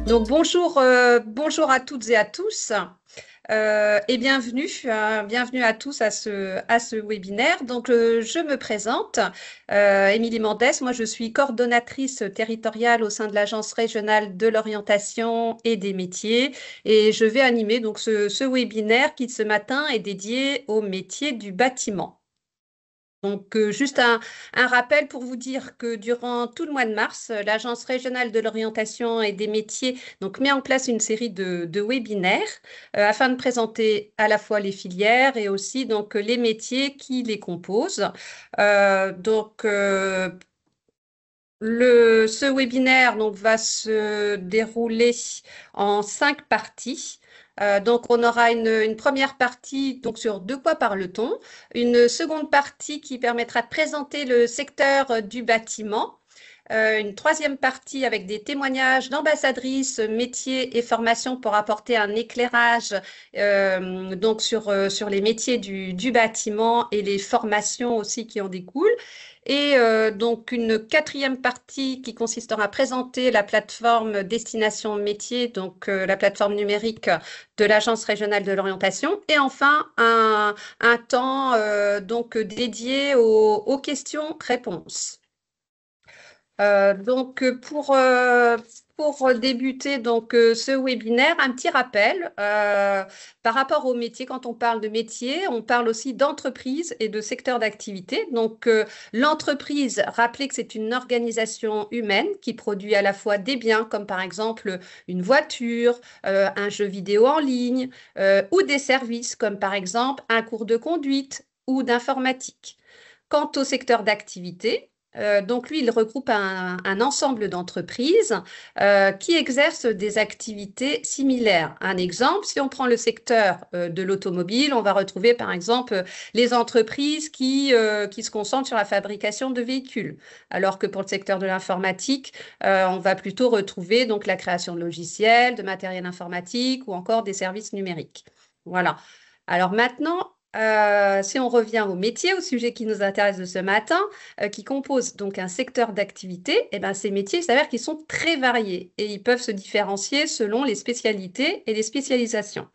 Donc bonjour à toutes et à tous et bienvenue à tous à ce webinaire. Donc je me présente, Émilie Mendès, moi je suis coordonnatrice territoriale au sein de l'Agence régionale de l'orientation et des métiers et je vais animer donc ce webinaire qui ce matin est dédié au métier du bâtiment. Donc, juste un rappel pour vous dire que durant tout le mois de mars, l'Agence régionale de l'orientation et des métiers donc, met en place une série de webinaires afin de présenter à la fois les filières et aussi donc, les métiers qui les composent. Donc, ce webinaire donc, va se dérouler en 5 parties. Donc, on aura une première partie donc, sur de quoi parle-t-on, une seconde partie qui permettra de présenter le secteur du bâtiment, une troisième partie avec des témoignages d'ambassadrices, métiers et formations pour apporter un éclairage donc sur les métiers du bâtiment et les formations aussi qui en découlent. Et donc une quatrième partie qui consistera à présenter la plateforme Destination Métier, donc la plateforme numérique de l'Agence régionale de l'orientation. Et enfin, un temps donc dédié aux questions-réponses. Donc, pour débuter donc, ce webinaire, un petit rappel par rapport au métier. Quand on parle de métier, on parle aussi d'entreprise et de secteur d'activité. Donc, l'entreprise, rappelez que c'est une organisation humaine qui produit à la fois des biens, comme par exemple une voiture, un jeu vidéo en ligne, ou des services, comme par exemple un cours de conduite ou d'informatique. Quant au secteur d'activité, donc lui, il regroupe un ensemble d'entreprises qui exercent des activités similaires. Un exemple, si on prend le secteur de l'automobile, on va retrouver par exemple les entreprises qui se concentrent sur la fabrication de véhicules, alors que pour le secteur de l'informatique, on va plutôt retrouver donc la création de logiciels, de matériel informatique ou encore des services numériques. Voilà. Alors maintenant, si on revient au métier, au sujet qui nous intéresse de ce matin, qui composent donc un secteur d'activité, et ben, ces métiers, il s'avère qu'ils sont très variés et ils peuvent se différencier selon les spécialités et les spécialisations.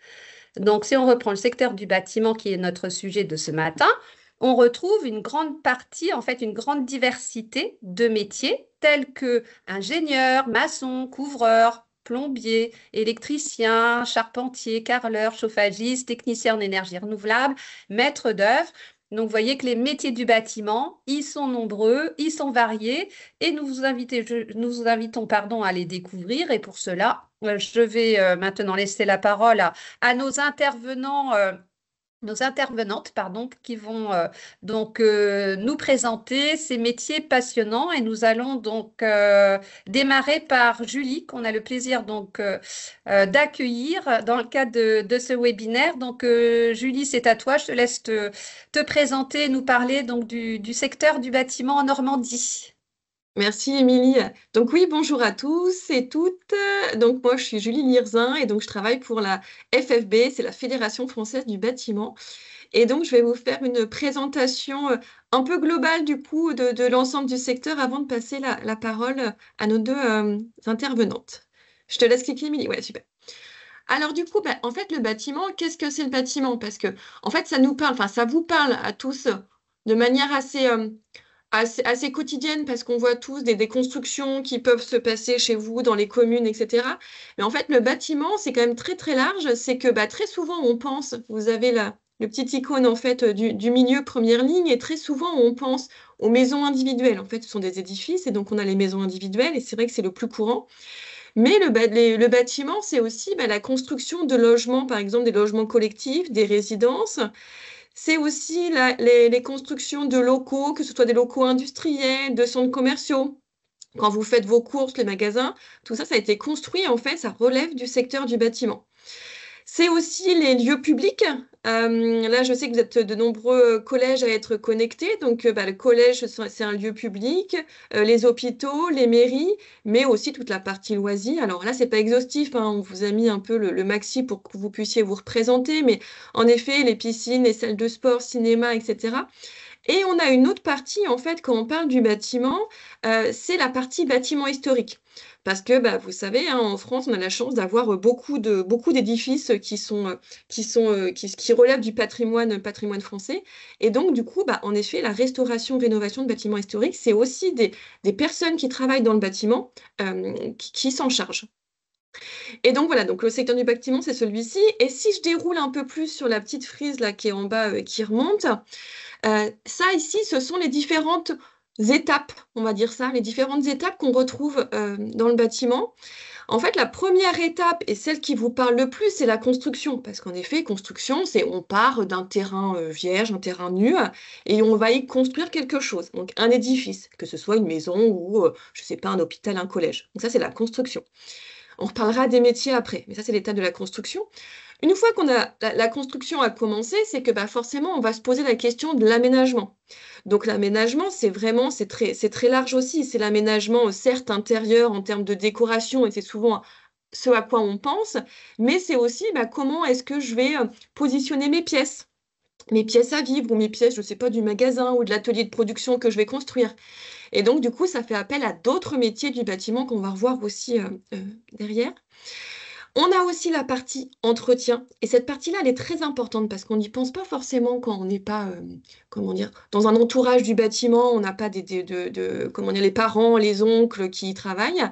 Donc, si on reprend le secteur du bâtiment, qui est notre sujet de ce matin, on retrouve une grande partie, en fait, une grande diversité de métiers tels que ingénieur, maçon, couvreur, plombier, électricien, charpentier, carreleur, chauffagiste, technicien en énergie renouvelable, maître d'œuvre. Donc, vous voyez que les métiers du bâtiment, ils sont nombreux, ils sont variés et nous vous invitons pardon, à les découvrir. Et pour cela, je vais maintenant laisser la parole à nos intervenantes, pardon, qui vont donc nous présenter ces métiers passionnants. Et nous allons donc démarrer par Julie, qu'on a le plaisir donc d'accueillir dans le cadre de ce webinaire. Donc Julie, c'est à toi. Je te laisse te présenter, nous parler donc du secteur du bâtiment en Normandie. Merci Émilie. Donc oui, bonjour à tous et toutes. Donc moi je suis Julie Lirzin et donc je travaille pour la FFB, c'est la Fédération française du bâtiment. Et donc je vais vous faire une présentation un peu globale du coup de l'ensemble du secteur avant de passer la parole à nos deux intervenantes. Je te laisse cliquer Émilie. Ouais, super. Alors du coup, en fait le bâtiment, qu'est-ce que c'est le bâtiment? Parce que en fait ça nous parle, enfin ça vous parle à tous de manière assez quotidienne parce qu'on voit tous des constructions qui peuvent se passer chez vous, dans les communes, etc. Mais en fait, le bâtiment, c'est quand même très très large. C'est que très souvent, on pense, vous avez le petit icône en fait du milieu première ligne, et très souvent, on pense aux maisons individuelles. En fait, ce sont des édifices, et donc on a les maisons individuelles, et c'est vrai que c'est le plus courant. Mais le bâtiment, c'est aussi la construction de logements, par exemple des logements collectifs, des résidences. C'est aussi les constructions de locaux, que ce soit des locaux industriels, de centres commerciaux. Quand vous faites vos courses, les magasins, tout ça, ça a été construit, en fait, ça relève du secteur du bâtiment. C'est aussi les lieux publics. Là, je sais que vous êtes de nombreux collèges à être connectés. Donc, le collège, c'est un lieu public, les hôpitaux, les mairies, mais aussi toute la partie loisirs. Alors là, c'est pas exhaustif, hein, on vous a mis un peu le maxi pour que vous puissiez vous représenter. Mais en effet, les piscines, les salles de sport, cinéma, etc. Et on a une autre partie, en fait, quand on parle du bâtiment, c'est la partie bâtiment historique. Parce que, bah, vous savez, hein, en France, on a la chance d'avoir beaucoup d'édifices qui relèvent du patrimoine français. Et donc, du coup, bah, en effet, la restauration, rénovation de bâtiments historiques, c'est aussi des personnes qui travaillent dans le bâtiment qui s'en chargent. Et donc voilà, donc le secteur du bâtiment, c'est celui-ci. Et si je déroule un peu plus sur la petite frise là qui est en bas, qui remonte, ça ici, ce sont les différentes étapes, on va dire ça, les différentes étapes qu'on retrouve dans le bâtiment. En fait, la première étape et celle qui vous parle le plus, c'est la construction. Parce qu'en effet, construction, c'est on part d'un terrain vierge, un terrain nu, et on va y construire quelque chose. Donc un édifice, que ce soit une maison ou, je ne sais pas, un hôpital, un collège. Donc ça, c'est la construction. On reparlera des métiers après, mais ça, c'est l'étape de la construction. Une fois qu'on a la construction a commencé, c'est que bah, forcément, on va se poser la question de l'aménagement. Donc l'aménagement, c'est très large aussi. C'est l'aménagement, certes, intérieur en termes de décoration, et c'est souvent ce à quoi on pense, mais c'est aussi bah, comment est-ce que je vais positionner mes pièces à vivre ou mes pièces, je ne sais pas, du magasin ou de l'atelier de production que je vais construire. Et donc, du coup, ça fait appel à d'autres métiers du bâtiment qu'on va revoir aussi derrière. On a aussi la partie entretien. Et cette partie-là, elle est très importante parce qu'on n'y pense pas forcément quand on n'est pas, comment dire, dans un entourage du bâtiment, on n'a pas comment dire, les parents, les oncles qui y travaillent.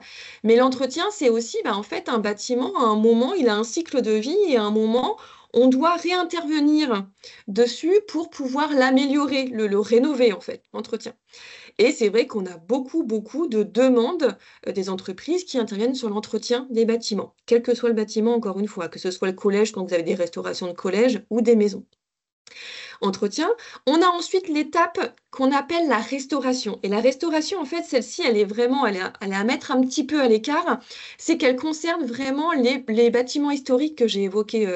Mais l'entretien, c'est aussi, bah, en fait, un bâtiment, à un moment, il a un cycle de vie et à un moment, on doit réintervenir dessus pour pouvoir l'améliorer, le rénover, en fait, l'entretien. Et c'est vrai qu'on a beaucoup de demandes des entreprises qui interviennent sur l'entretien des bâtiments, quel que soit le bâtiment, encore une fois, que ce soit le collège quand vous avez des restaurations de collège ou des maisons. Entretien. On a ensuite l'étape qu'on appelle la restauration. Et la restauration, en fait, celle-ci, elle est à mettre un petit peu à l'écart. C'est qu'elle concerne vraiment les bâtiments historiques que j'ai évoqués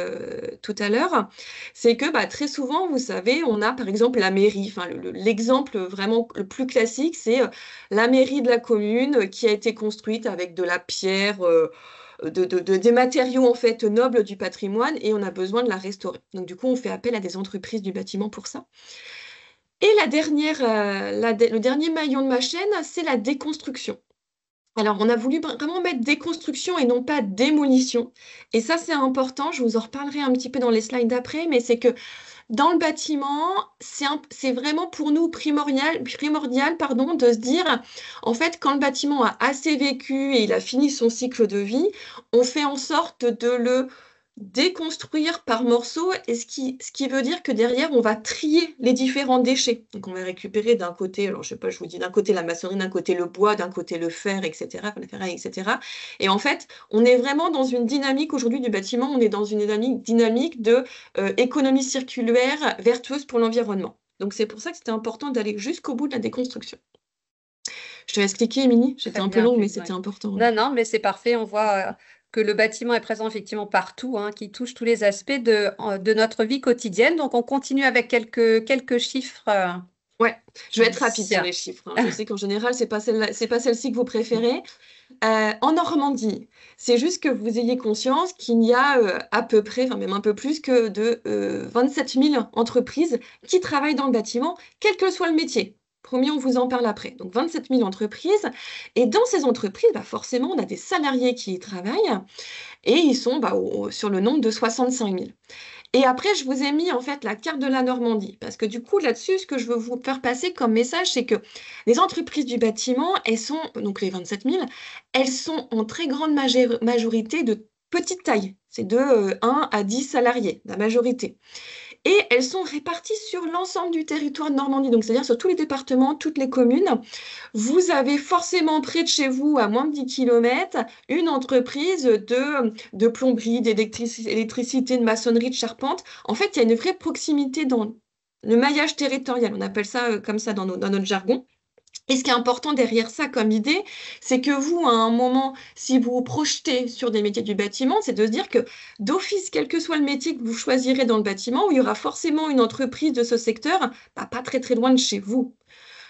tout à l'heure. C'est que bah, très souvent, vous savez, on a par exemple la mairie. Enfin, l'exemple vraiment le plus classique, c'est la mairie de la commune qui a été construite avec de la pierre. Des matériaux en fait nobles du patrimoine et on a besoin de la restaurer. Donc du coup, on fait appel à des entreprises du bâtiment pour ça. Et le dernier maillon de ma chaîne, c'est la déconstruction. Alors, on a voulu vraiment mettre déconstruction et non pas démolition. Et ça, c'est important. Je vous en reparlerai un petit peu dans les slides d'après, mais c'est que dans le bâtiment, c'est vraiment pour nous primordial, pardon, de se dire, en fait, quand le bâtiment a assez vécu et il a fini son cycle de vie, on fait en sorte de le déconstruire par morceaux, et ce qui veut dire que derrière, on va trier les différents déchets. Donc, on va récupérer d'un côté, alors je sais pas, je vous dis d'un côté la maçonnerie, d'un côté le bois, d'un côté le fer, etc., la ferraille, etc. Et en fait, on est vraiment dans une dynamique aujourd'hui du bâtiment, on est dans une dynamique de économie circulaire vertueuse pour l'environnement. Donc, c'est pour ça que c'était important d'aller jusqu'au bout de la déconstruction. Je te laisse expliquer, Émilie. J'étais un peu longue, mais c'était important. Non, mais c'est parfait. On voit que le bâtiment est présent effectivement partout, hein, qui touche tous les aspects de notre vie quotidienne. Donc, on continue avec quelques chiffres. Ouais, je vais être rapide sur les chiffres. Hein. Je sais qu'en général, c'est pas celle-ci que vous préférez. En Normandie, c'est juste que vous ayez conscience qu'il y a à peu près, enfin même un peu plus que de 27 000 entreprises qui travaillent dans le bâtiment, quel que soit le métier. Promis, on vous en parle après. Donc 27 000 entreprises. Et dans ces entreprises, bah, forcément, on a des salariés qui y travaillent et ils sont bah, sur le nombre de 65 000. Et après, je vous ai mis en fait la carte de la Normandie, parce que du coup, là-dessus, ce que je veux vous faire passer comme message, c'est que les entreprises du bâtiment, elles sont, donc les 27 000, elles sont en très grande majorité de petite taille. C'est de 1 à 10 salariés, la majorité. Et elles sont réparties sur l'ensemble du territoire de Normandie, donc c'est-à-dire sur tous les départements, toutes les communes. Vous avez forcément près de chez vous, à moins de 10 km, une entreprise de plomberie, d'électricité, de maçonnerie, de charpente. En fait, il y a une vraie proximité dans le maillage territorial. On appelle ça comme ça dans notre jargon. Et ce qui est important derrière ça comme idée, c'est que vous, à un moment, si vous vous projetez sur des métiers du bâtiment, c'est de se dire que d'office, quel que soit le métier que vous choisirez dans le bâtiment, il y aura forcément une entreprise de ce secteur, bah, pas très très loin de chez vous.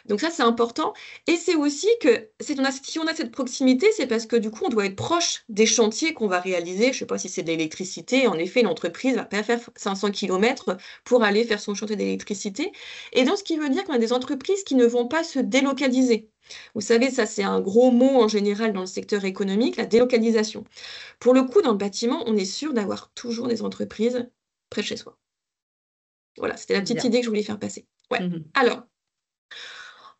Donc ça, c'est important. Et c'est aussi que si on a cette proximité, c'est parce que du coup, on doit être proche des chantiers qu'on va réaliser. Je ne sais pas si c'est de l'électricité. En effet, l'entreprise va pas faire 500 km pour aller faire son chantier d'électricité. Et donc, ce qui veut dire qu'on a des entreprises qui ne vont pas se délocaliser. Vous savez, ça, c'est un gros mot en général dans le secteur économique, la délocalisation. Pour le coup, dans le bâtiment, on est sûr d'avoir toujours des entreprises près de chez soi. Voilà, c'était la petite Bien. idée que je voulais faire passer. Ouais. Mhm. Alors,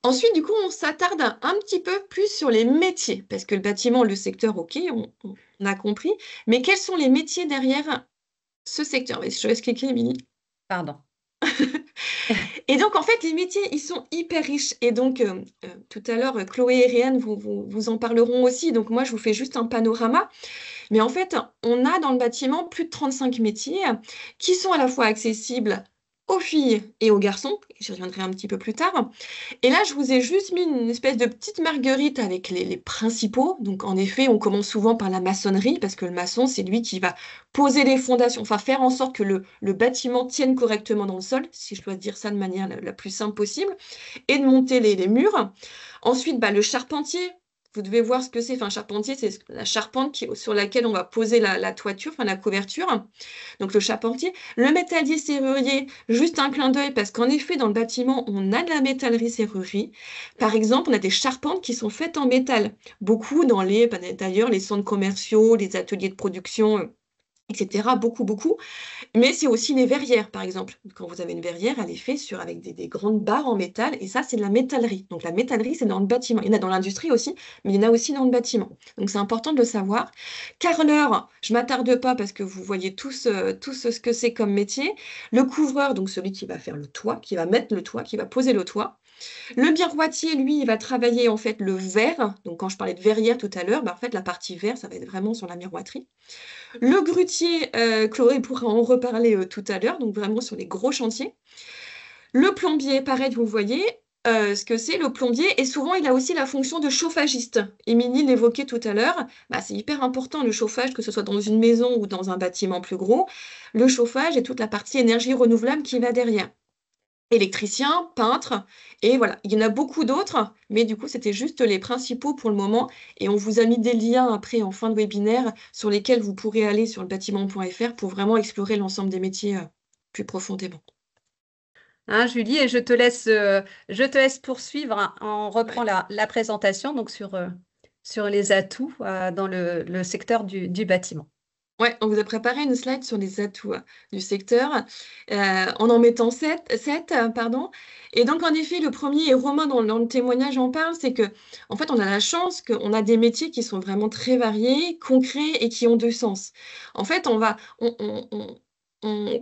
ensuite, du coup, on s'attarde un petit peu plus sur les métiers, parce que le bâtiment, le secteur, ok, on a compris, mais quels sont les métiers derrière ce secteur? Je vais expliquer, Émilie. Pardon. Et donc, en fait, les métiers, ils sont hyper riches. Et donc, tout à l'heure, Chloé et Réane vous en parleront aussi. Donc, moi, je vous fais juste un panorama. Mais en fait, on a dans le bâtiment plus de 35 métiers qui sont à la fois accessibles aux filles et aux garçons. J'y reviendrai un petit peu plus tard. Et là, je vous ai juste mis une espèce de petite marguerite avec les principaux. Donc, en effet, on commence souvent par la maçonnerie parce que le maçon, c'est lui qui va poser les fondations, enfin faire en sorte que le bâtiment tienne correctement dans le sol, si je dois dire ça de manière la plus simple possible, et de monter les murs. Ensuite, le charpentier. Vous devez voir ce que c'est. Enfin, charpentier, c'est la charpente sur laquelle on va poser la toiture, enfin la couverture. Donc le charpentier. Le métallier serrurier, juste un clin d'œil, parce qu'en effet, dans le bâtiment, on a de la métallerie serrurerie. Par exemple, on a des charpentes qui sont faites en métal. Beaucoup d'ailleurs, les centres commerciaux, les ateliers de production, etc. Beaucoup, beaucoup. Mais c'est aussi les verrières, par exemple. Quand vous avez une verrière, elle est faite avec des grandes barres en métal, et ça, c'est de la métallerie. Donc la métallerie, c'est dans le bâtiment. Il y en a dans l'industrie aussi, mais il y en a aussi dans le bâtiment. Donc c'est important de le savoir. Carreleur, je ne m'attarde pas parce que vous voyez tous, ce que c'est comme métier. Le couvreur, donc celui qui va faire le toit, qui va mettre le toit, qui va poser le toit. Le miroitier, lui, il va travailler en fait le verre. Donc quand je parlais de verrière tout à l'heure, en fait la partie verre, ça va être vraiment sur la miroiterie. Le grutier, Chloé pourra en reparler tout à l'heure, donc vraiment sur les gros chantiers. Le plombier, pareil, vous voyez ce que c'est le plombier, et souvent il a aussi la fonction de chauffagiste. Émilie l'évoquait tout à l'heure, c'est hyper important le chauffage, que ce soit dans une maison ou dans un bâtiment plus gros. Le chauffage et toute la partie énergie renouvelable qui va derrière. Électricien, peintre, et voilà. Il y en a beaucoup d'autres, mais du coup, c'était juste les principaux pour le moment. Et on vous a mis des liens après en fin de webinaire sur lesquels vous pourrez aller sur le bâtiment.fr pour vraiment explorer l'ensemble des métiers plus profondément. Hein, Julie, et je te laisse poursuivre, hein. On reprend Ouais. la présentation donc sur les atouts dans le secteur du bâtiment. Ouais, on vous a préparé une slide sur les atouts du secteur, en mettant sept, pardon. Et donc, en effet, le premier, et Romain, dans le témoignage, en parle, c'est que, en fait, on a la chance qu'on a des métiers qui sont vraiment très variés, concrets et qui ont du sens. En fait,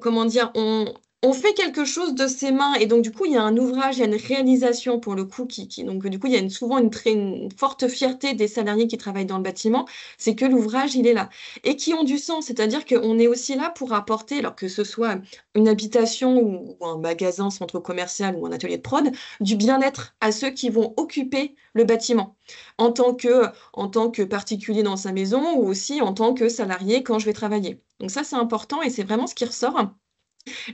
comment dire, on fait quelque chose de ses mains, et donc, du coup, il y a un ouvrage, il y a une réalisation, pour le coup, donc, du coup, il y a souvent une forte fierté des salariés qui travaillent dans le bâtiment, c'est que l'ouvrage, il est là et qui ont du sens. C'est-à-dire qu'on est aussi là pour apporter, alors que ce soit une habitation ou un magasin, centre commercial ou un atelier de prod, du bien-être à ceux qui vont occuper le bâtiment, en tant que particulier dans sa maison ou aussi en tant que salarié quand je vais travailler. Donc ça, c'est important et c'est vraiment ce qui ressort.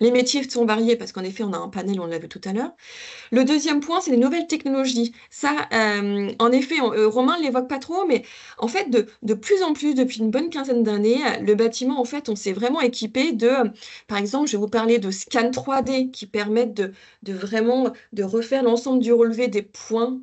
Les métiers sont variés parce qu'en effet, on a un panel, on l'a vu tout à l'heure. Le deuxième point, c'est les nouvelles technologies. Ça, en effet, Romain ne l'évoque pas trop, mais en fait, de plus en plus, depuis une bonne quinzaine d'années, le bâtiment, en fait, on s'est vraiment équipé par exemple, je vais vous parler de scans 3D qui permettent de vraiment de refaire l'ensemble du relevé des points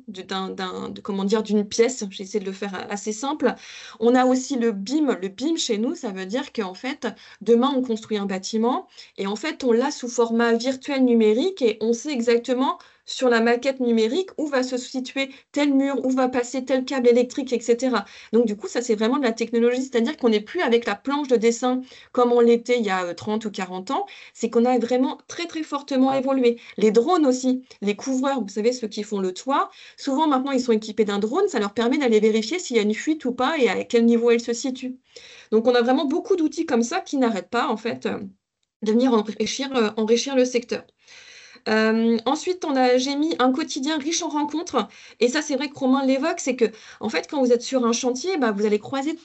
comment dire, d'une pièce. J'essaie de le faire assez simple. On a aussi le BIM. Le BIM, chez nous, ça veut dire qu'en fait, demain, on construit un bâtiment et en fait, on l'a sous format virtuel numérique et on sait exactement sur la maquette numérique où va se situer tel mur, où va passer tel câble électrique, etc. Donc du coup, ça, c'est vraiment de la technologie, c'est-à-dire qu'on n'est plus avec la planche de dessin comme on l'était il y a 30 ou 40 ans, c'est qu'on a vraiment très, très fortement évolué. Les drones aussi, les couvreurs, vous savez, ceux qui font le toit, souvent maintenant, ils sont équipés d'un drone, ça leur permet d'aller vérifier s'il y a une fuite ou pas et à quel niveau elle se situe. Donc on a vraiment beaucoup d'outils comme ça qui n'arrêtent pas, en fait, de venir enrichir le secteur. Ensuite, j'ai mis un quotidien riche en rencontres. Et ça, c'est vrai que Romain l'évoque, c'est que, en fait, quand vous êtes sur un chantier, bah, vous allez croiser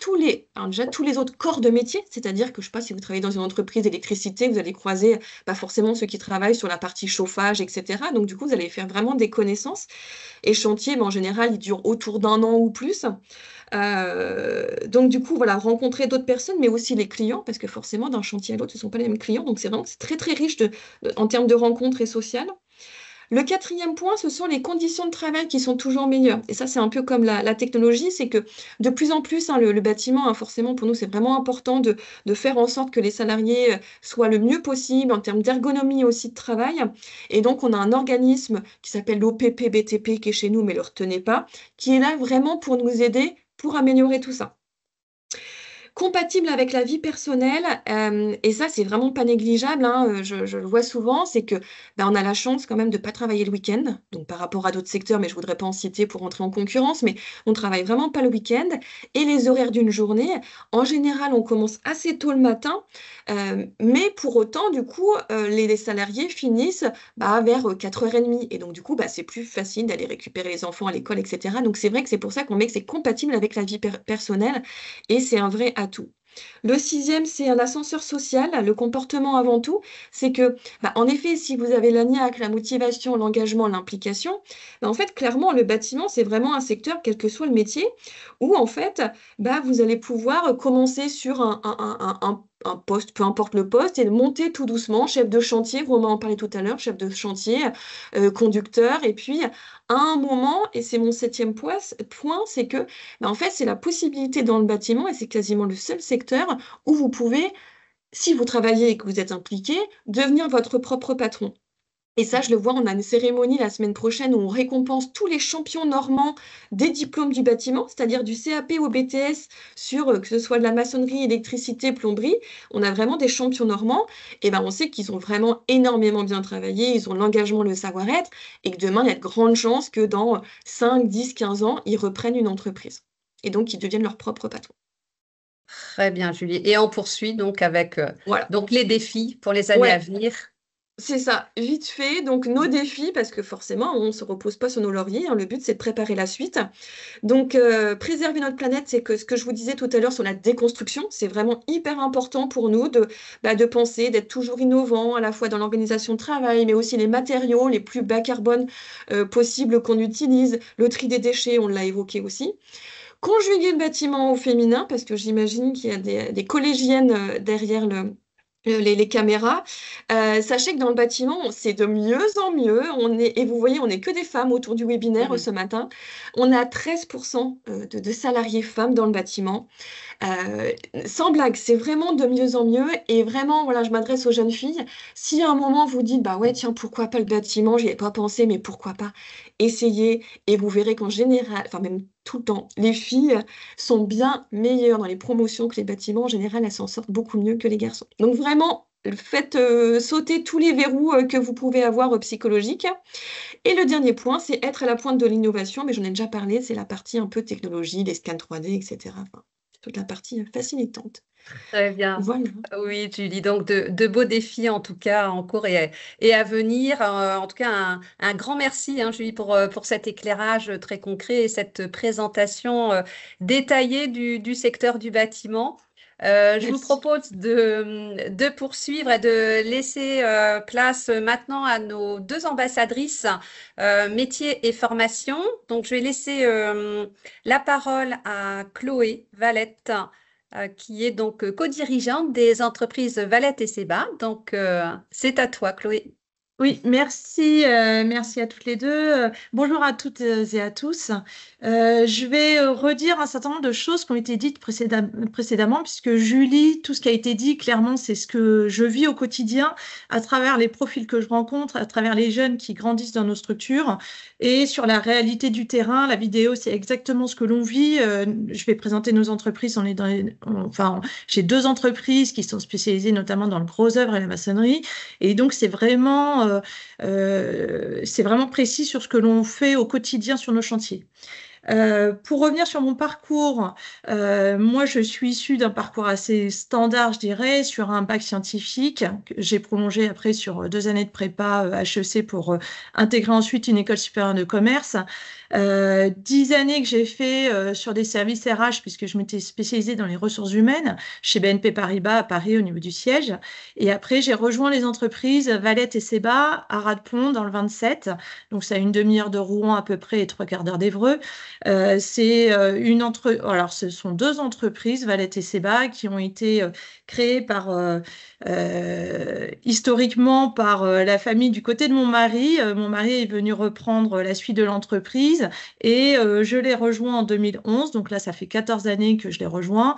alors déjà, tous les autres corps de métier. C'est-à-dire que, je sais pas, si vous travaillez dans une entreprise d'électricité, vous allez croiser pas forcément ceux qui travaillent sur la partie chauffage, etc. Donc, du coup, vous allez faire vraiment des connaissances. Et chantier, bah, en général, il dure autour d'un an ou plus. Donc, du coup, voilà, rencontrer d'autres personnes, mais aussi les clients, parce que forcément, d'un chantier à l'autre, ce ne sont pas les mêmes clients. Donc, c'est très, très riche en termes de rencontres et sociales. Le quatrième point, ce sont les conditions de travail qui sont toujours meilleures. Et ça, c'est un peu comme la technologie, c'est que de plus en plus, hein, le bâtiment, hein, forcément, pour nous, c'est vraiment important de faire en sorte que les salariés soient le mieux possible en termes d'ergonomie aussi de travail. Et donc, on a un organisme qui s'appelle l'OPP-BTP, qui est chez nous, mais ne le retenez pas, qui est là vraiment pour nous aider pour améliorer tout ça. Compatible avec la vie personnelle, et ça, c'est vraiment pas négligeable, hein, je le vois souvent, c'est que ben, on a la chance quand même de ne pas travailler le week-end, donc par rapport à d'autres secteurs, mais je voudrais pas en citer pour entrer en concurrence, mais on travaille vraiment pas le week-end, et les horaires d'une journée, en général, on commence assez tôt le matin, mais pour autant, du coup, les salariés finissent bah, vers 4h30, et donc du coup, bah, c'est plus facile d'aller récupérer les enfants à l'école, etc. Donc c'est vrai que c'est pour ça qu'on met que c'est compatible avec la vie personnelle, et c'est un vrai atout. Le sixième, c'est un ascenseur social, le comportement avant tout. C'est que, bah, en effet, si vous avez la niaque, la motivation, l'engagement, l'implication, bah, en fait, clairement, le bâtiment, c'est vraiment un secteur, quel que soit le métier, où, en fait, bah, vous allez pouvoir commencer sur un poste, peu importe le poste, et monter tout doucement, chef de chantier, Romain en parlait tout à l'heure, chef de chantier, conducteur, et puis, à un moment, et c'est mon septième point, c'est que bah, en fait, c'est la possibilité dans le bâtiment, et c'est quasiment le seul secteur où vous pouvez, si vous travaillez et que vous êtes impliqué, devenir votre propre patron. Et ça, je le vois, on a une cérémonie la semaine prochaine où on récompense tous les champions normands des diplômes du bâtiment, c'est-à-dire du CAP au BTS sur que ce soit de la maçonnerie, électricité, plomberie. On a vraiment des champions normands. Et ben, on sait qu'ils ont vraiment énormément bien travaillé, ils ont l'engagement, le savoir-être, et que demain, il y a de grandes chances que dans 5, 10, 15 ans, ils reprennent une entreprise. Et donc, ils deviennent leur propre patron. Très bien, Julie. Et on poursuit donc avec Voilà. donc les défis pour les années à Ouais. venir. C'est ça, vite fait. Donc, nos défis, parce que forcément, on ne se repose pas sur nos lauriers, hein, le but, c'est de préparer la suite. Donc, préserver notre planète, c'est que ce que je vous disais tout à l'heure sur la déconstruction, c'est vraiment hyper important pour nous de penser, d'être toujours innovant, à la fois dans l'organisation de travail, mais aussi les matériaux les plus bas carbone possibles qu'on utilise, le tri des déchets, on l'a évoqué aussi. Conjuguer le bâtiment au féminin, parce que j'imagine qu'il y a des collégiennes derrière les caméras. Sachez que dans le bâtiment, c'est de mieux en mieux. Et vous voyez, on n'est que des femmes autour du webinaire ce matin. On a 13% de salariés femmes dans le bâtiment. Sans blague, c'est vraiment de mieux en mieux. Et vraiment, voilà, je m'adresse aux jeunes filles. Si à un moment vous dites, bah ouais, tiens, pourquoi pas le bâtiment? J'y ai pas pensé, mais pourquoi pas? Essayez et vous verrez qu'en général, enfin même tout le temps, les filles sont bien meilleures dans les promotions que les bâtiments. En général, elles s'en sortent beaucoup mieux que les garçons. Donc vraiment, faites sauter tous les verrous que vous pouvez avoir psychologiques. Et le dernier point, c'est être à la pointe de l'innovation, mais j'en ai déjà parlé, c'est la partie un peu technologie, les scans 3D, etc. Enfin, toute la partie facilitante. Très bien. Voilà. Oui, Julie. Donc, de beaux défis en tout cas en cours et à venir. En tout cas, un grand merci, hein, Julie, pour cet éclairage très concret et cette présentation détaillée du secteur du bâtiment. Je vous Merci. propose de poursuivre et de laisser place maintenant à nos deux ambassadrices métiers et formation. Donc, je vais laisser la parole à Chloé Valette qui est donc co-dirigeante des entreprises Valette et Seba. Donc, c'est à toi, Chloé. Oui, merci à toutes les deux. Bonjour à toutes et à tous. Je vais redire un certain nombre de choses qui ont été dites précédemment, puisque Julie, tout ce qui a été dit, clairement, c'est ce que je vis au quotidien à travers les profils que je rencontre, à travers les jeunes qui grandissent dans nos structures et sur la réalité du terrain. La vidéo, c'est exactement ce que l'on vit. Je vais présenter nos entreprises. J'ai deux entreprises qui sont spécialisées notamment dans le gros œuvre et la maçonnerie. Et donc, c'est vraiment précis sur ce que l'on fait au quotidien sur nos chantiers. Pour revenir sur mon parcours, moi, je suis issue d'un parcours assez standard, je dirais, sur un bac scientifique que j'ai prolongé après sur 2 années de prépa HEC pour intégrer ensuite une école supérieure de commerce. 10 années que j'ai fait sur des services RH, puisque je m'étais spécialisée dans les ressources humaines chez BNP Paribas à Paris au niveau du siège. Et après, j'ai rejoint les entreprises Valette et Seba à Radepont dans le 27. Donc, ça a une demi-heure de Rouen à peu près et 3/4 d'heure d'Évreux. Alors, ce sont 2 entreprises, Valette et Seba, qui ont été créées historiquement par la famille du côté de mon mari. Mon mari est venu reprendre la suite de l'entreprise et je l'ai rejoint en 2011. Donc là, ça fait 14 années que je l'ai rejoint.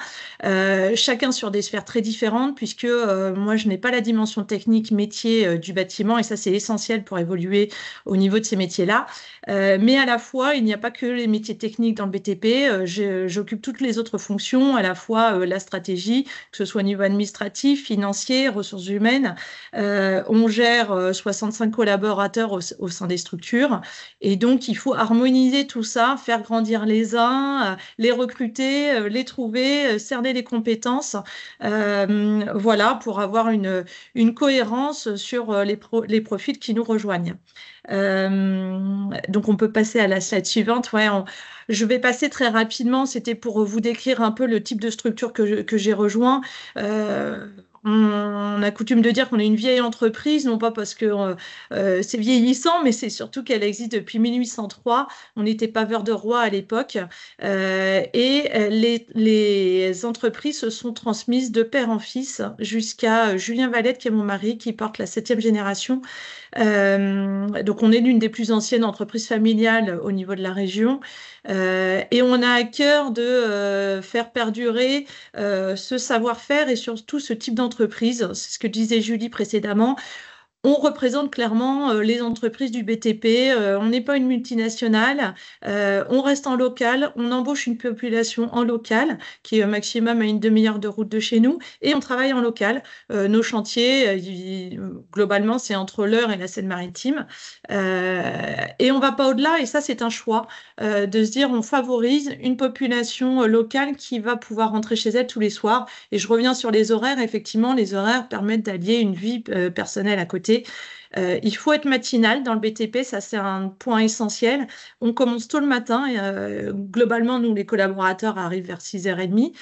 Chacun sur des sphères très différentes, puisque moi, je n'ai pas la dimension technique métier du bâtiment, et ça, c'est essentiel pour évoluer au niveau de ces métiers-là. Mais à la fois, il n'y a pas que les métiers techniques dans le BTP. J'occupe toutes les autres fonctions, à la fois la stratégie, que ce soit au niveau administratif, financier, ressources humaines. On gère 65 collaborateurs au sein des structures. Et donc, il faut harmoniser tout ça, faire grandir les uns, les recruter, les trouver, cerner les compétences. Voilà, pour avoir une cohérence sur les profils qui nous rejoignent. Donc, on peut passer à la slide suivante. Ouais, je vais passer très rapidement. C'était pour vous décrire un peu le type de structure que j'ai rejoint. On a coutume de dire qu'on est une vieille entreprise, non pas parce que c'est vieillissant, mais c'est surtout qu'elle existe depuis 1803. On était paveur de roi à l'époque. Et les entreprises se sont transmises de père en fils jusqu'à Julien Valette, qui est mon mari, qui porte la 7e génération. Donc, on est l'une des plus anciennes entreprises familiales au niveau de la région. Et on a à cœur de faire perdurer ce savoir-faire et surtout ce type d'entreprise. C'est ce que disait Julie précédemment. On représente clairement les entreprises du BTP. On n'est pas une multinationale. On reste en local. On embauche une population en local qui est au maximum à une demi-heure de route de chez nous. Et on travaille en local. Nos chantiers, globalement, c'est entre l'Eure et la Seine-Maritime. Et on ne va pas au-delà. Et ça, c'est un choix de se dire on favorise une population locale qui va pouvoir rentrer chez elle tous les soirs. Et je reviens sur les horaires. Effectivement, les horaires permettent d'allier une vie personnelle à côté. Il faut être matinal dans le BTP, ça c'est un point essentiel. On commence tôt le matin et globalement, nous les collaborateurs arrivent vers 6h30.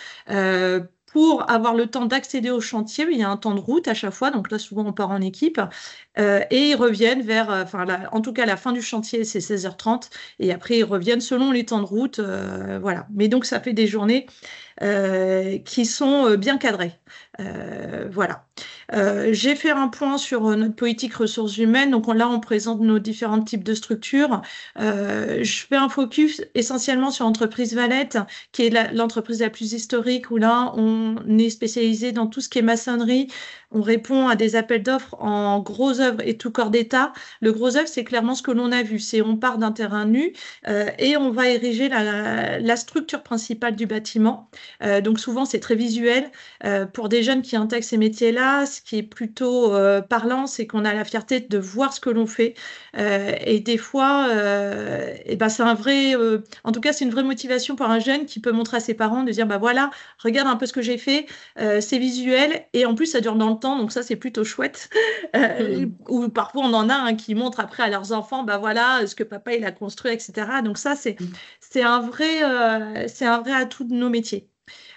Pour avoir le temps d'accéder au chantier, il y a un temps de route à chaque fois, donc là souvent on part en équipe et ils reviennent vers, en tout cas la fin du chantier c'est 16h30 et après ils reviennent selon les temps de route, voilà. Mais donc ça fait des journées qui sont bien cadrées. Voilà. J'ai fait un point sur notre politique ressources humaines. Donc là, on présente nos différents types de structures. Je fais un focus essentiellement sur l'entreprise Valette, qui est l'entreprise la plus historique, où là, on est spécialisé dans tout ce qui est maçonnerie. On répond à des appels d'offres en gros œuvre et tout corps d'État. Le gros œuvre, c'est clairement ce que l'on a vu. C'est on part d'un terrain nu et on va ériger la structure principale du bâtiment. Donc souvent, c'est très visuel. Pour des jeunes qui intègrent ces métiers-là, ce qui est plutôt parlant, c'est qu'on a la fierté de voir ce que l'on fait. Et des fois, c'est un vrai, en tout cas, c'est une vraie motivation pour un jeune qui peut montrer à ses parents de dire, bah voilà, regarde un peu ce que j'ai fait, c'est visuel et en plus, ça dure dans le temps, donc ça, c'est plutôt chouette. Ou parfois, on en a qui montrent après à leurs enfants, bah voilà, ce que papa, il a construit, etc. Donc ça, c'est un vrai atout de nos métiers.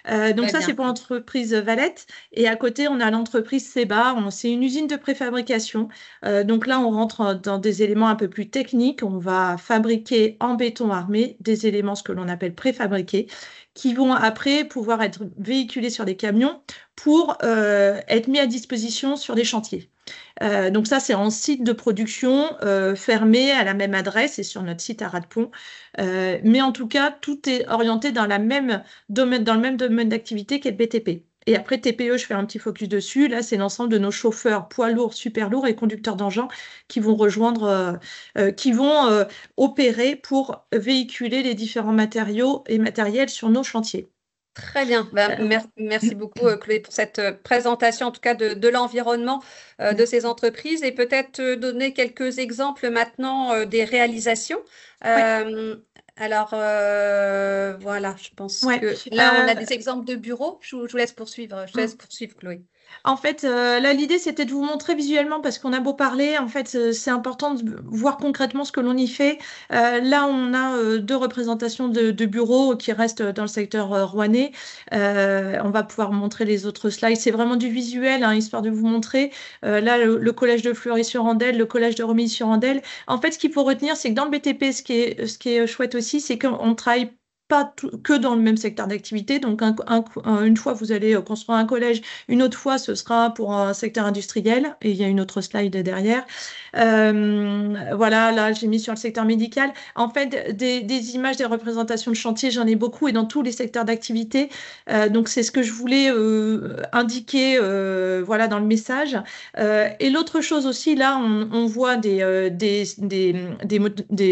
Donc Très ça, c'est bien. pour l'entreprise Valette. Et à côté, on a l'entreprise Seba. C'est une usine de préfabrication. Donc là, on rentre dans des éléments un peu plus techniques. On va fabriquer en béton armé des éléments, ce que l'on appelle préfabriqués, qui vont après pouvoir être véhiculés sur des camions pour être mis à disposition sur des chantiers. Donc ça, c'est en site de production fermé à la même adresse et sur notre site à Radepont. Mais en tout cas, tout est orienté dans le même domaine d'activité qu'est le BTP. Et après, TPE, je fais un petit focus dessus. Là, c'est l'ensemble de nos chauffeurs, poids lourds, super lourds et conducteurs d'engins qui vont opérer pour véhiculer les différents matériaux et matériels sur nos chantiers. Très bien. Euh, Merci beaucoup, Chloé, pour cette présentation, en tout cas, de l'environnement de ces entreprises et peut-être donner quelques exemples maintenant des réalisations. ouais. Euh, Alors, voilà, je pense Ouais. que là, on a des exemples de bureaux. Je vous laisse poursuivre. Je te laisse poursuivre, Chloé. En fait, là, l'idée, c'était de vous montrer visuellement, parce qu'on a beau parler, en fait, c'est important de voir concrètement ce que l'on y fait. Là, on a deux représentations de bureaux qui restent dans le secteur rouennais. On va pouvoir montrer les autres slides. C'est vraiment du visuel, hein, histoire de vous montrer. Là, le collège de Fleury-sur-Andelle, le collège de Romilly-sur-Andelle. En fait, ce qu'il faut retenir, c'est que dans le BTP, ce qui est chouette aussi, c'est qu'on travaille pas que dans le même secteur d'activité. Donc, une fois, vous allez construire un collège, une autre fois, ce sera pour un secteur industriel. Et il y a une autre slide derrière. Voilà, là, j'ai mis sur le secteur médical. En fait, des images, des représentations de chantier, j'en ai beaucoup et dans tous les secteurs d'activité. Donc, c'est ce que je voulais indiquer voilà, dans le message. Et l'autre chose aussi, là, on voit des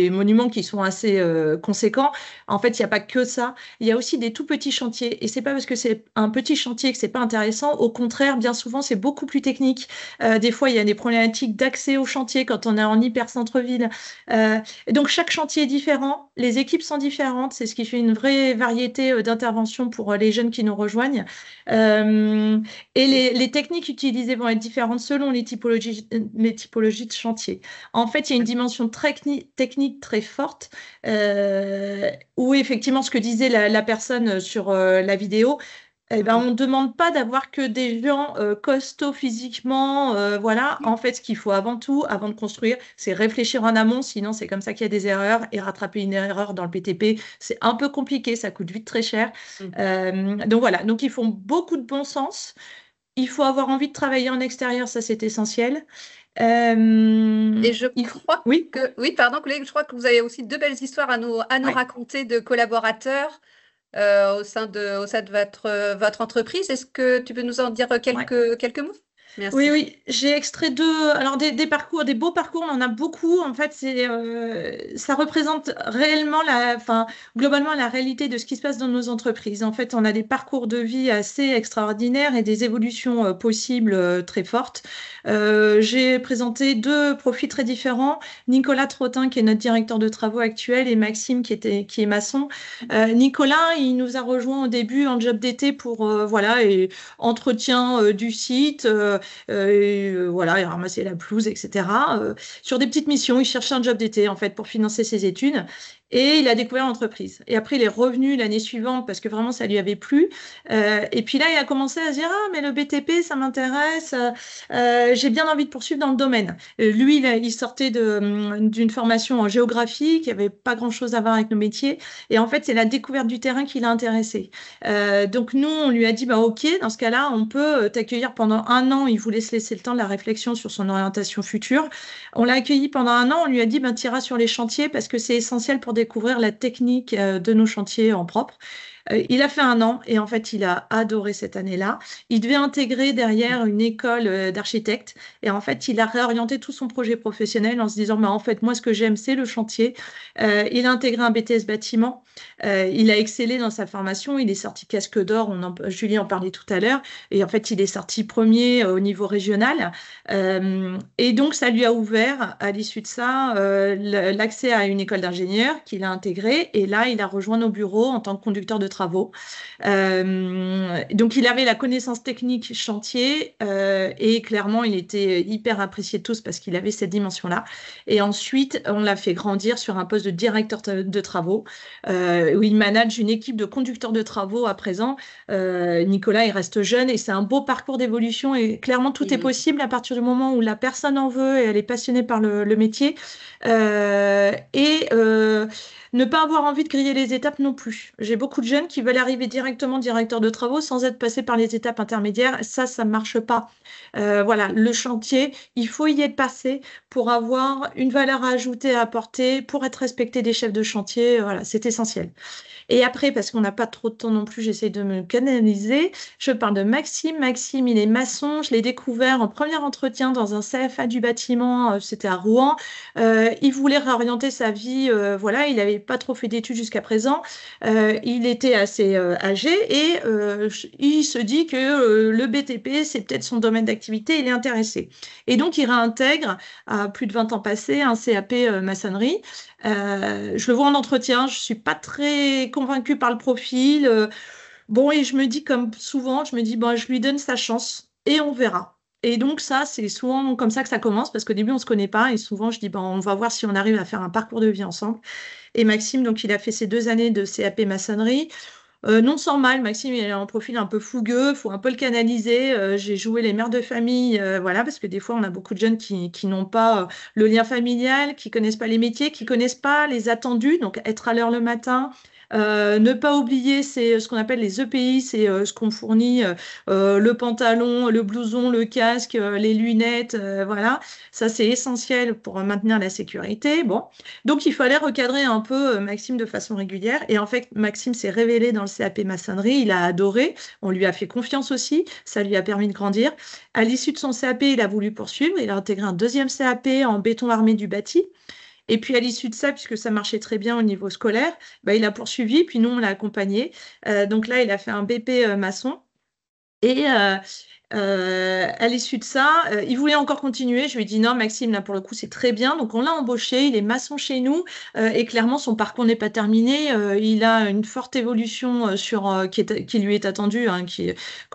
monuments qui sont assez conséquents. En fait, il n'y a pas que ça. Il y a aussi des tout petits chantiers. Et c'est pas parce que c'est un petit chantier que c'est pas intéressant. Au contraire, bien souvent, c'est beaucoup plus technique. Des fois, il y a des problématiques d'accès au chantier quand on est en hyper centre-ville. Et donc, chaque chantier est différent. Les équipes sont différentes. C'est ce qui fait une vraie variété d'interventions pour les jeunes qui nous rejoignent. Et les techniques utilisées vont être différentes selon les typologies de chantier. En fait, il y a une dimension technique très forte où effectivement, ce que disait la personne sur la vidéo, eh ben, on ne demande pas d'avoir que des gens costauds physiquement. Voilà. En fait, ce qu'il faut avant tout, avant de construire, c'est réfléchir en amont. Sinon, c'est comme ça qu'il y a des erreurs. Et rattraper une erreur dans le PTP, c'est un peu compliqué. Ça coûte vite très cher. Donc voilà. Donc, ils font beaucoup de bon sens. Il faut avoir envie de travailler en extérieur. Ça, c'est essentiel. Et je crois Oui. oui, pardon, collègue, je crois que vous avez aussi deux belles histoires à nous Ouais. raconter de collaborateurs au sein de votre entreprise. Est-ce que tu peux nous en dire Ouais. quelques mots? Oui, Merci. oui, j'ai extrait alors des parcours, des beaux parcours, on en a beaucoup. En fait, ça représente réellement enfin, globalement la réalité de ce qui se passe dans nos entreprises. En fait, on a des parcours de vie assez extraordinaires et des évolutions possibles très fortes. J'ai présenté deux profils très différents. Nicolas Trottin, qui est notre directeur de travaux actuel, et Maxime, qui est maçon. Nicolas, il nous a rejoint au début en job d'été pour voilà, et entretien du site. Voilà, il ramassait la pelouse, etc. Sur des petites missions, il cherchait un job d'été en fait pour financer ses études. Et il a découvert l'entreprise. Et après, il est revenu l'année suivante parce que vraiment, ça lui avait plu. Et puis là, il a commencé à se dire, ah, mais le BTP, ça m'intéresse. J'ai bien envie de poursuivre dans le domaine. Lui, il sortait d'une formation en géographie qui avait pas grand-chose à voir avec nos métiers. Et en fait, c'est la découverte du terrain qui l'a intéressé. Donc nous, on lui a dit, bah ok, dans ce cas-là, on peut t'accueillir pendant 1 an. Il voulait se laisser le temps de la réflexion sur son orientation future. On l'a accueilli pendant 1 an. On lui a dit, ben, tu iras sur les chantiers parce que c'est essentiel pour découvrir la technique de nos chantiers en propre. Il a fait 1 an et en fait, il a adoré cette année-là. Il devait intégrer derrière une école d'architecte et en fait, il a réorienté tout son projet professionnel en se disant, bah, en fait, moi, ce que j'aime, c'est le chantier. Il a intégré un BTS bâtiment. Il a excellé dans sa formation. Il est sorti casque d'or. Julie en parlait tout à l'heure. Et en fait, il est sorti premier au niveau régional. Et donc, ça lui a ouvert, à l'issue de ça, l'accès à une école d'ingénieur qu'il a intégrée. Et là, il a rejoint nos bureaux en tant que conducteur de travaux. Donc, il avait la connaissance technique chantier et clairement, il était hyper apprécié de tous parce qu'il avait cette dimension-là. Et ensuite, on l'a fait grandir sur un poste de directeur de travaux où il manage une équipe de conducteurs de travaux à présent. Nicolas, il reste jeune et c'est un beau parcours d'évolution et clairement, tout est possible à partir du moment où la personne en veut et elle est passionnée par le métier. Ne pas avoir envie de griller les étapes non plus. J'ai beaucoup de jeunes qui veulent arriver directement directeur de travaux sans être passés par les étapes intermédiaires. Ça ne marche pas. Voilà, le chantier, il faut y être passé pour avoir une valeur ajoutée à apporter, pour être respecté des chefs de chantier. Voilà, c'est essentiel. Et après, parce qu'on n'a pas trop de temps non plus, j'essaie de me canaliser. Je parle de Maxime. Maxime, il est maçon. Je l'ai découvert en premier entretien dans un CFA du bâtiment. C'était à Rouen. Il voulait réorienter sa vie. Voilà, il n'avait pas trop fait d'études jusqu'à présent. Il était assez âgé et il se dit que le BTP, c'est peut-être son domaine d'activité. Il est intéressé. Et donc, il réintègre, à plus de 20 ans passés, un CAP maçonnerie. Je le vois en entretien, je suis pas très convaincue par le profil. Bon, et je me dis, comme souvent, je me dis, bon, je lui donne sa chance et on verra. Et donc, ça, c'est souvent comme ça que ça commence, parce qu'au début, on ne se connaît pas. Et souvent, je dis, bon, on va voir si on arrive à faire un parcours de vie ensemble. Et Maxime, donc, il a fait ses 2 années de CAP maçonnerie. Non sans mal, Maxime, il a un profil un peu fougueux, il faut un peu le canaliser. J'ai joué les mères de famille, voilà, parce que des fois, on a beaucoup de jeunes qui n'ont pas le lien familial, qui connaissent pas les métiers, qui connaissent pas les attendus, donc être à l'heure le matin. Ne pas oublier, c'est ce qu'on appelle les EPI, c'est ce qu'on fournit, le pantalon, le blouson, le casque, les lunettes, voilà. Ça, c'est essentiel pour maintenir la sécurité. Bon, donc, il fallait recadrer un peu Maxime de façon régulière. Et en fait, Maxime s'est révélé dans le CAP maçonnerie. Il a adoré. On lui a fait confiance aussi. Ça lui a permis de grandir. À l'issue de son CAP, il a voulu poursuivre. Il a intégré un deuxième CAP en béton armé du bâti. Et puis à l'issue de ça, puisque ça marchait très bien au niveau scolaire, bah, il a poursuivi. Puis nous, on l'a accompagné. Donc là, il a fait un BP maçon. Et à l'issue de ça, il voulait encore continuer. Je lui ai dit non, Maxime, là pour le coup, c'est très bien. Donc on l'a embauché, il est maçon chez nous et clairement, son parcours n'est pas terminé. Il a une forte évolution qui lui est attendue, hein,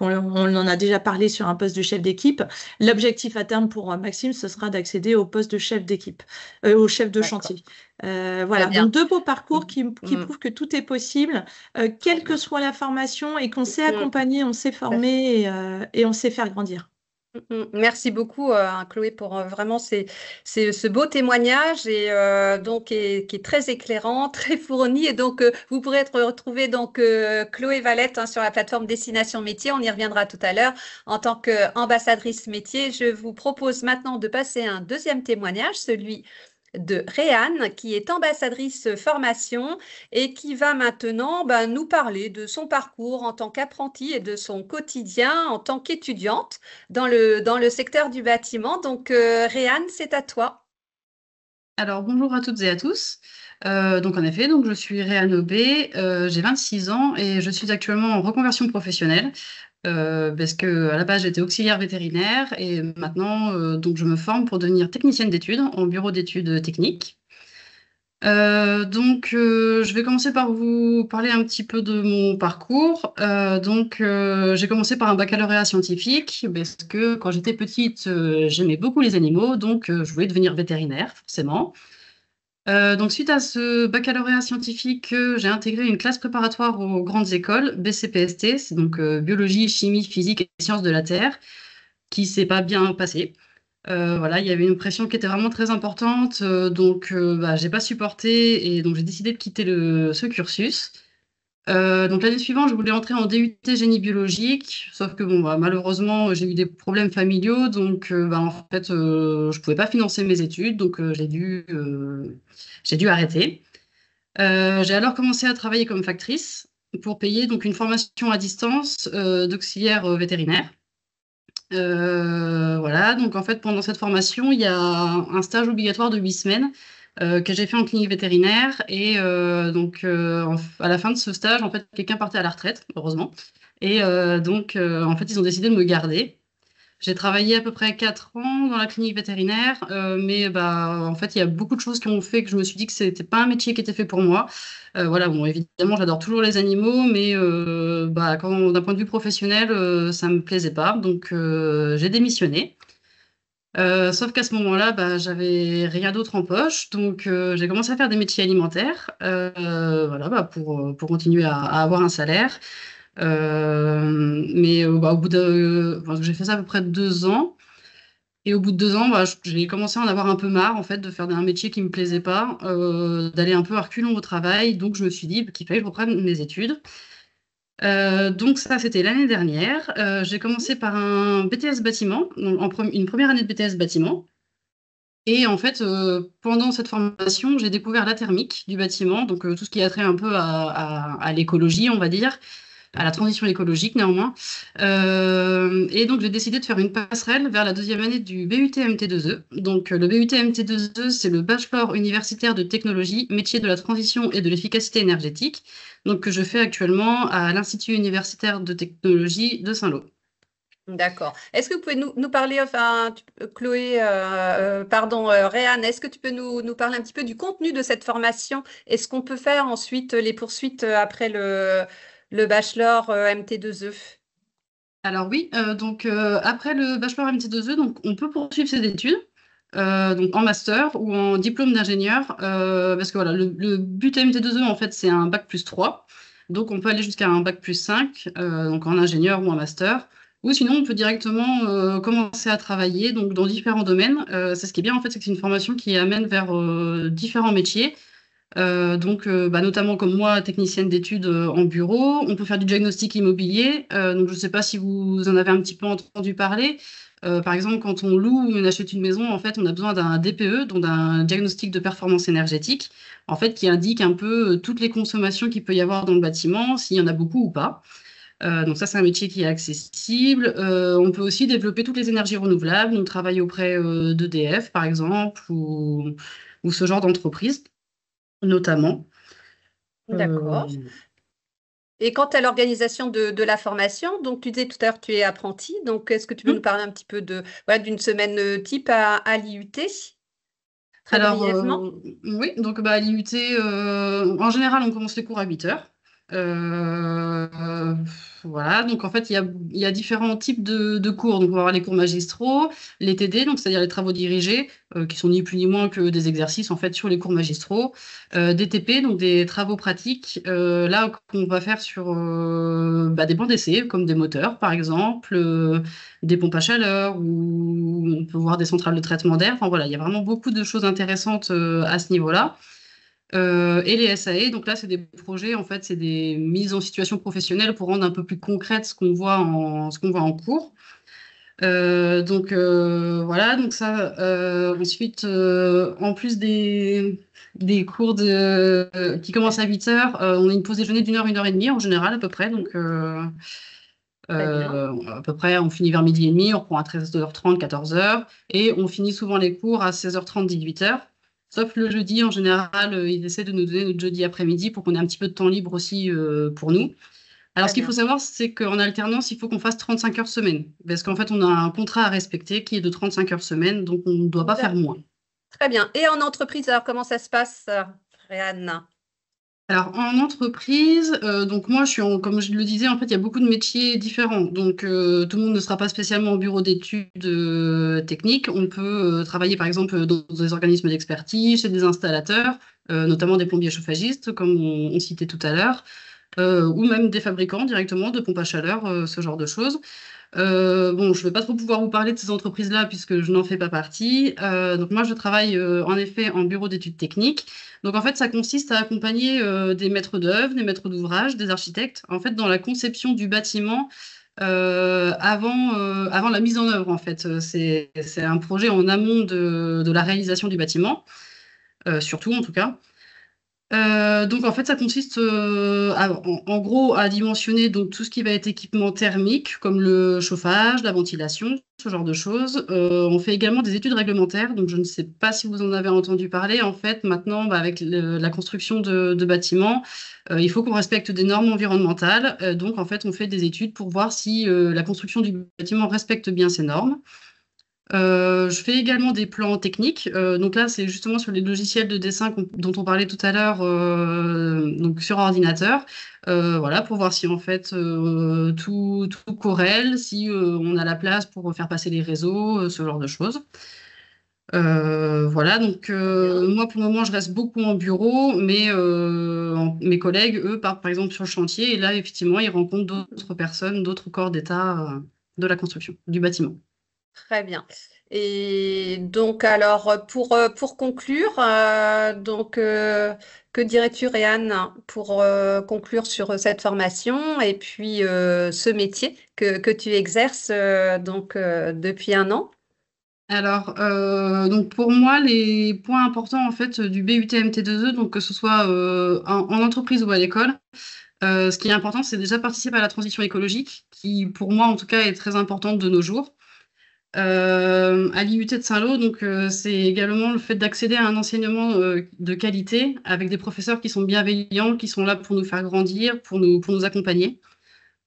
on en a déjà parlé sur un poste de chef d'équipe. L'objectif à terme pour Maxime, ce sera d'accéder au poste de chef d'équipe, au chef de D'accord. chantier. Très Voilà, bien. donc 2 beaux parcours qui Mm. prouvent que tout est possible, quelle que soit la formation, et qu'on sait Mm. accompagner, on sait former et on sait faire grandir. Merci beaucoup, Chloé, pour vraiment ce beau témoignage et donc qui est très éclairant, très fourni. Et donc, vous pourrez retrouver donc Chloé Valette, hein, sur la plateforme Destination Métier. On y reviendra tout à l'heure. En tant qu'ambassadrice métier, je vous propose maintenant de passer à un deuxième témoignage, celui de Réanne, qui est ambassadrice formation et qui va maintenant nous parler de son parcours en tant qu'apprentie et de son quotidien en tant qu'étudiante dans le secteur du bâtiment. Donc, Réanne, c'est à toi. Alors, bonjour à toutes et à tous. Donc, en effet, donc, je suis Réanne Aubé, j'ai 26 ans et je suis actuellement en reconversion professionnelle parce que à la base, j'étais auxiliaire vétérinaire et maintenant, donc, je me forme pour devenir technicienne d'études en bureau d'études techniques. Je vais commencer par vous parler un petit peu de mon parcours. J'ai commencé par un baccalauréat scientifique parce que quand j'étais petite, j'aimais beaucoup les animaux, donc je voulais devenir vétérinaire, forcément. Donc, suite à ce baccalauréat scientifique, j'ai intégré une classe préparatoire aux grandes écoles, BCPST, c'est donc biologie, chimie, physique et sciences de la Terre, qui s'est pas bien passé. Voilà, il y avait une pression qui était vraiment très importante, j'ai pas supporté et donc j'ai décidé de quitter ce cursus. Donc l'année suivante, je voulais entrer en DUT génie biologique, sauf que malheureusement, j'ai eu des problèmes familiaux, je pouvais pas financer mes études, donc j'ai dû arrêter. J'ai alors commencé à travailler comme factrice pour payer donc une formation à distance d'auxiliaire vétérinaire. Voilà, donc en fait, pendant cette formation, il y a un stage obligatoire de 8 semaines que j'ai fait en clinique vétérinaire. À la fin de ce stage, en fait, quelqu'un partait à la retraite, heureusement. En fait, ils ont décidé de me garder. J'ai travaillé à peu près 4 ans dans la clinique vétérinaire, en fait, il y a beaucoup de choses qui ont fait que je me suis dit que c'était pas un métier qui était fait pour moi. Voilà, bon, évidemment, j'adore toujours les animaux, mais d'un point de vue professionnel, ça me plaisait pas, donc j'ai démissionné. Sauf qu'à ce moment-là, j'avais rien d'autre en poche, donc j'ai commencé à faire des métiers alimentaires, pour continuer à avoir un salaire. Au bout j'ai fait ça à peu près 2 ans. Et au bout de 2 ans, j'ai commencé à en avoir un peu marre, en fait, de faire un métier qui me plaisait pas, d'aller un peu à reculons au travail. Donc, je me suis dit qu'il fallait que je reprenne mes études. Donc, ça, c'était l'année dernière. J'ai commencé par un BTS bâtiment, une première année de BTS bâtiment. Et en fait, pendant cette formation, j'ai découvert la thermique du bâtiment, donc tout ce qui a trait un peu à l'écologie, on va dire, à la transition écologique néanmoins. Et donc, j'ai décidé de faire une passerelle vers la deuxième année du BUT MT2E. Donc, le BUT MT2E, c'est le Bachelor universitaire de technologie, métier de la transition et de l'efficacité énergétique, donc que je fais actuellement à l'Institut universitaire de technologie de Saint-Lô. D'accord. Est-ce que vous pouvez nous parler, enfin, Chloé, pardon, Réane, est-ce que tu peux nous parler un petit peu du contenu de cette formation? Est-ce qu'on peut faire ensuite les poursuites après le bachelor MT2E? Alors oui, donc après le bachelor MT2E, donc on peut poursuivre ses études, donc en master ou en diplôme d'ingénieur, parce que voilà, le but MT2E en fait c'est un bac plus 3, donc on peut aller jusqu'à un bac plus 5, donc en ingénieur ou en master, ou sinon on peut directement commencer à travailler donc dans différents domaines. C'est ce qui est bien en fait, c'est que c'est une formation qui amène vers différents métiers. Donc, notamment comme moi, technicienne d'études en bureau, on peut faire du diagnostic immobilier. Donc, je ne sais pas si vous en avez un petit peu entendu parler. Par exemple, quand on loue ou on achète une maison, en fait, on a besoin d'un DPE, donc d'un diagnostic de performance énergétique, en fait, qui indique un peu toutes les consommations qu'il peut y avoir dans le bâtiment, s'il y en a beaucoup ou pas. Donc ça, c'est un métier qui est accessible. On peut aussi développer toutes les énergies renouvelables, donc travailler auprès d'EDF, par exemple, ou ce genre d'entreprise notamment. Euh, D'accord. Et quant à l'organisation de la formation, donc tu disais tout à l'heure tu es apprenti, donc est-ce que tu veux nous hmm. parler un petit peu voilà, d'une semaine type à l'IUT, très Alors, brièvement? oui, donc à l'IUT, en général, on commence les cours à 8 heures. Voilà, donc en fait, il y a différents types de cours. Donc, on va avoir les cours magistraux, les TD, donc c'est-à-dire les travaux dirigés, qui sont ni plus ni moins que des exercices en fait sur les cours magistraux, des TP, donc des travaux pratiques, là qu'on va faire sur des bancs d'essai, comme des moteurs par exemple, des pompes à chaleur, ou on peut voir des centrales de traitement d'air. Enfin voilà, il y a vraiment beaucoup de choses intéressantes à ce niveau-là. Et les SAE, donc là, c'est des projets, en fait, c'est des mises en situation professionnelle pour rendre un peu plus concrète ce qu'on voit en cours. Voilà, donc ça, ensuite, en plus des cours qui commencent à 8 heures, on a une pause déjeuner d'1 heure, 1 heure et demie en général, à peu près. Donc, Très bien. à peu près, on finit vers midi et demi, on reprend à 13h30, 14h, et on finit souvent les cours à 16h30, 18h. Sauf le jeudi, en général, ils essaient de nous donner notre jeudi après-midi pour qu'on ait un petit peu de temps libre aussi pour nous. Alors, Très ce qu'il faut bien. savoir, c'est qu'en alternance, il faut qu'on fasse 35 heures semaine. Parce qu'en fait, on a un contrat à respecter qui est de 35 heures semaine, donc on ne doit pas faire moins. Très bien. Et en entreprise, alors comment ça se passe, Réane? Alors, en entreprise, donc moi, comme je le disais, en fait, il y a beaucoup de métiers différents. Donc, tout le monde ne sera pas spécialement au bureau d'études techniques. On peut travailler, par exemple, dans des organismes d'expertise, chez des installateurs, notamment des plombiers chauffagistes, comme on citait tout à l'heure, ou même des fabricants directement de pompes à chaleur, ce genre de choses. Bon, je ne vais pas trop pouvoir vous parler de ces entreprises-là puisque je n'en fais pas partie. Donc moi, je travaille en effet en bureau d'études techniques. Donc en fait, ça consiste à accompagner des maîtres d'œuvre, des maîtres d'ouvrage, des architectes, en fait, dans la conception du bâtiment avant la mise en œuvre. En fait, c'est un projet en amont de la réalisation du bâtiment, surtout en tout cas. Donc en fait, ça consiste en gros à dimensionner donc tout ce qui va être équipement thermique, comme le chauffage, la ventilation, ce genre de choses. On fait également des études réglementaires, donc je ne sais pas si vous en avez entendu parler. En fait, maintenant, avec la construction de bâtiments, il faut qu'on respecte des normes environnementales. Donc en fait, on fait des études pour voir si la construction du bâtiment respecte bien ces normes. Je fais également des plans techniques. Donc là, c'est justement sur les logiciels de dessin dont on parlait tout à l'heure, donc sur ordinateur. Voilà, pour voir si en fait tout corrèle, si on a la place pour faire passer les réseaux, ce genre de choses. Voilà, donc Bien. moi pour le moment, je reste beaucoup en bureau, mais mes collègues, eux, partent par exemple sur le chantier et là, effectivement, ils rencontrent d'autres personnes, d'autres corps d'état de la construction, du bâtiment. Très bien. Et donc, alors, pour conclure, que dirais-tu, Réane, pour conclure sur cette formation et puis ce métier que tu exerces depuis 1 an? Alors, donc pour moi, les points importants en fait du BUT MT2E, donc que ce soit en entreprise ou à l'école, ce qui est important, c'est déjà participer à la transition écologique, qui pour moi en tout cas est très importante de nos jours. À l'IUT de Saint-Lô, donc c'est également le fait d'accéder à un enseignement de qualité avec des professeurs qui sont bienveillants, qui sont là pour nous faire grandir, pour nous accompagner.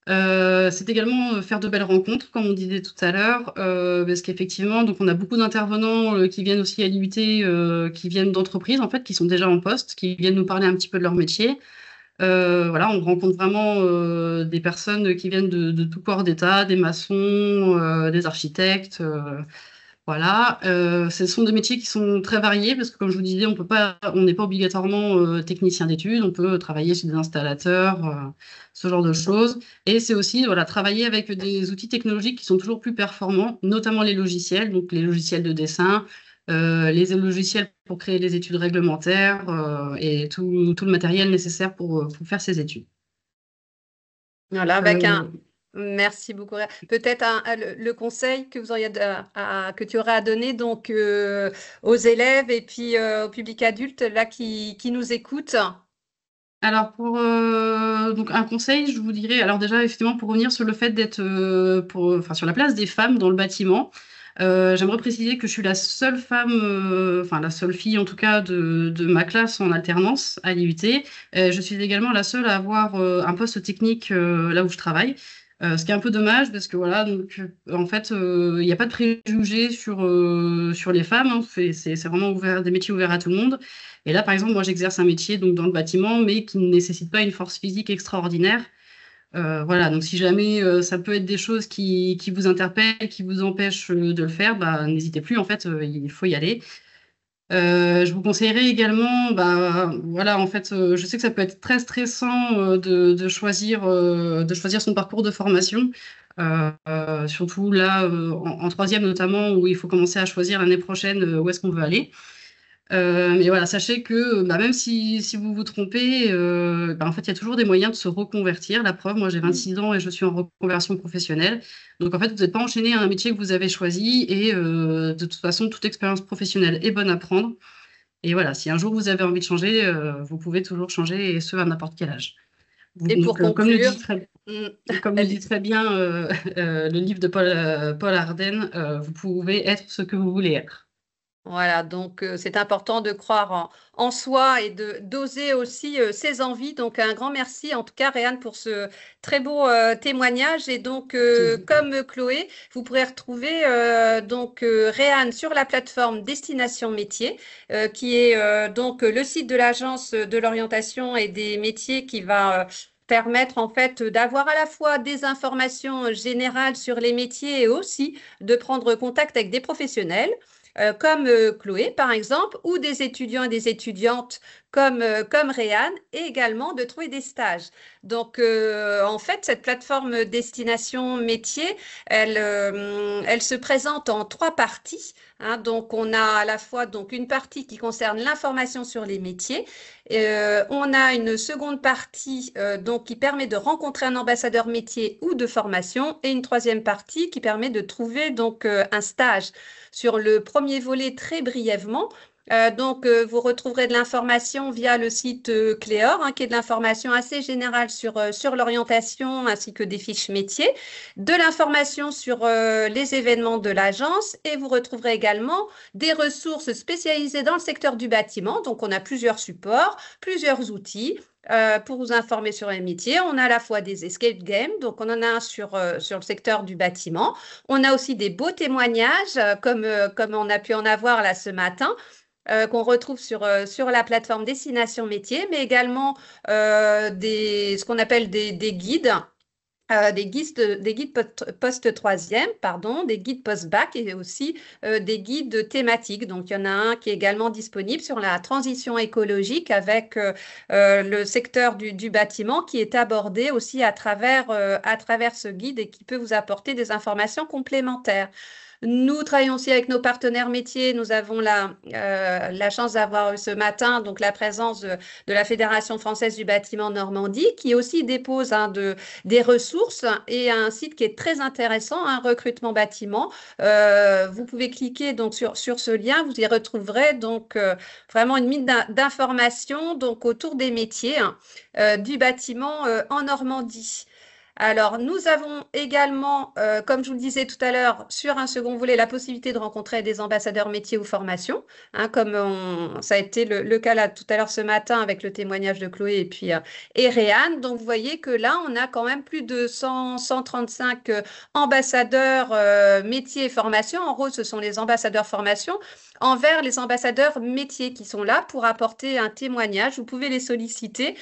C'est également faire de belles rencontres, comme on disait tout à l'heure, parce qu'effectivement, donc on a beaucoup d'intervenants qui viennent aussi à l'IUT, qui viennent d'entreprises en fait, qui sont déjà en poste, qui viennent nous parler un petit peu de leur métier. Voilà, on rencontre vraiment des personnes qui viennent de tout corps d'État, des maçons, des architectes. Voilà, ce sont des métiers qui sont très variés parce que, comme je vous disais, on n'est pas obligatoirement technicien d'études, on peut travailler chez des installateurs, ce genre de choses. Et c'est aussi voilà, travailler avec des outils technologiques qui sont toujours plus performants, notamment les logiciels, donc les logiciels de dessin, les logiciels pour créer les études réglementaires et tout le matériel nécessaire pour faire ces études. Voilà, Euh, merci beaucoup. Peut-être le conseil que vous auriez que tu aurais à donner donc aux élèves et puis au public adulte là qui nous écoute. Alors, donc un conseil, je vous dirais, alors déjà, effectivement, pour revenir sur le fait d'être, enfin, sur la place des femmes dans le bâtiment, j'aimerais préciser que je suis la seule femme, enfin, la seule fille, en tout cas, de ma classe en alternance à l'IUT. Je suis également la seule à avoir un poste technique là où je travaille. Ce qui est un peu dommage parce que voilà, donc en fait, il n'y a pas de préjugés sur les femmes, hein. C'est vraiment ouvert, des métiers ouverts à tout le monde. Et là, par exemple, moi, j'exerce un métier donc, dans le bâtiment, mais qui ne nécessite pas une force physique extraordinaire. Voilà, donc si jamais ça peut être des choses qui vous interpellent, qui vous empêchent de le faire, bah, n'hésitez plus, en fait, il faut y aller. Je vous conseillerais également, bah, voilà, en fait, je sais que ça peut être très stressant de choisir son parcours de formation, surtout là, en troisième notamment, où il faut commencer à choisir l'année prochaine où est-ce qu'on veut aller. Mais voilà, sachez que bah, même si vous vous trompez, bah, en fait, il y a toujours des moyens de se reconvertir. La preuve, moi, j'ai 26 ans et je suis en reconversion professionnelle. Donc, en fait, vous n'êtes pas enchaîné à un métier que vous avez choisi et de toute façon, toute expérience professionnelle est bonne à prendre. Et voilà, si un jour vous avez envie de changer, vous pouvez toujours changer et ce, à n'importe quel âge. Et pour Donc, conclure, mm, comme le dit très bien le livre de Paul Arden, vous pouvez être ce que vous voulez être. voilà, donc c'est important de croire en soi et de d'oser aussi ses envies. Donc un grand merci en tout cas, Réane, pour ce très beau témoignage. Et donc, comme Chloé, vous pourrez retrouver donc Réane sur la plateforme Destination Métier, qui est donc le site de l'Agence de l'orientation et des métiers qui va permettre en fait d'avoir à la fois des informations générales sur les métiers et aussi de prendre contact avec des professionnels comme Chloé, par exemple, ou des étudiants et des étudiantes comme Réane, et également de trouver des stages. Donc, en fait, cette plateforme Destination Métier, elle se présente en trois parties. Hein. Donc, on a à la fois donc, une partie qui concerne l'information sur les métiers. On a une seconde partie donc, qui permet de rencontrer un ambassadeur métier ou de formation, et une troisième partie qui permet de trouver donc, un stage. Sur le premier volet, très brièvement, donc, vous retrouverez de l'information via le site Cléor, hein, qui est de l'information assez générale sur l'orientation ainsi que des fiches métiers, de l'information sur les événements de l'agence et vous retrouverez également des ressources spécialisées dans le secteur du bâtiment. Donc, on a plusieurs supports, plusieurs outils. Pour vous informer sur les métiers, on a à la fois des escape games, donc on en a un sur le secteur du bâtiment. On a aussi des beaux témoignages, comme on a pu en avoir là ce matin, qu'on retrouve sur la plateforme Destination Métier, mais également ce qu'on appelle des guides. Des guides post-troisième, pardon, des guides post-bac et aussi des guides thématiques. Donc, il y en a un qui est également disponible sur la transition écologique avec le secteur du bâtiment qui est abordé aussi à travers ce guide et qui peut vous apporter des informations complémentaires. Nous travaillons aussi avec nos partenaires métiers. Nous avons la chance d'avoir eu ce matin donc la présence de la Fédération française du bâtiment Normandie qui aussi dépose des ressources et un site qui est très intéressant, un recrutement bâtiment. Vous pouvez cliquer donc sur ce lien, vous y retrouverez donc vraiment une mine d'informations donc autour des métiers du bâtiment en Normandie. Alors, nous avons également, comme je vous le disais tout à l'heure, sur un second volet, la possibilité de rencontrer des ambassadeurs métiers ou formation, hein, comme ça a été le cas là tout à l'heure ce matin avec le témoignage de Chloé et Réane. Donc, vous voyez que là, on a quand même plus de 135 ambassadeurs métiers et formation. En gros, ce sont les ambassadeurs formation envers les ambassadeurs métiers qui sont là pour apporter un témoignage. Vous pouvez les solliciter.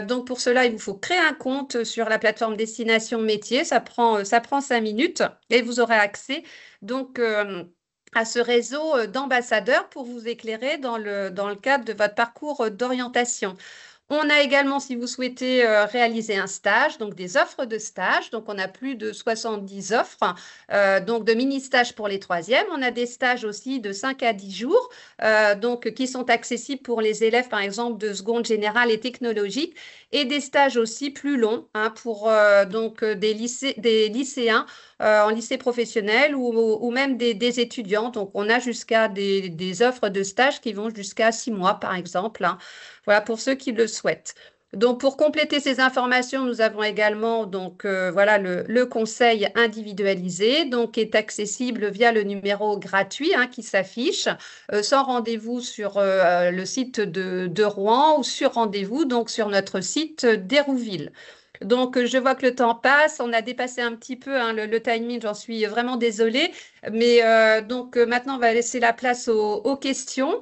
Donc pour cela, il vous faut créer un compte sur la plateforme Destination Métier. Ça prend 5 minutes et vous aurez accès donc à ce réseau d'ambassadeurs pour vous éclairer dans le cadre de votre parcours d'orientation. On a également, si vous souhaitez réaliser un stage, donc des offres de stage. Donc, on a plus de 70 offres, donc de mini-stages pour les troisièmes. On a des stages aussi de 5 à 10 jours, donc qui sont accessibles pour les élèves, par exemple, de seconde générale et technologique, et des stages aussi plus longs hein, pour donc des lycéens en lycée professionnel ou même des étudiants. Donc, on a jusqu'à des offres de stage qui vont jusqu'à 6 mois, par exemple. Hein. Voilà, pour ceux qui le souhaitent. Donc, pour compléter ces informations, nous avons également donc, voilà, le conseil individualisé, donc, qui est accessible via le numéro gratuit hein, qui s'affiche, sans rendez-vous sur le site de Rouen ou sur rendez-vous donc, sur notre site d'Hérouville. Donc, je vois que le temps passe. On a dépassé un petit peu hein, le timing. J'en suis vraiment désolée. Mais donc, maintenant, on va laisser la place aux questions,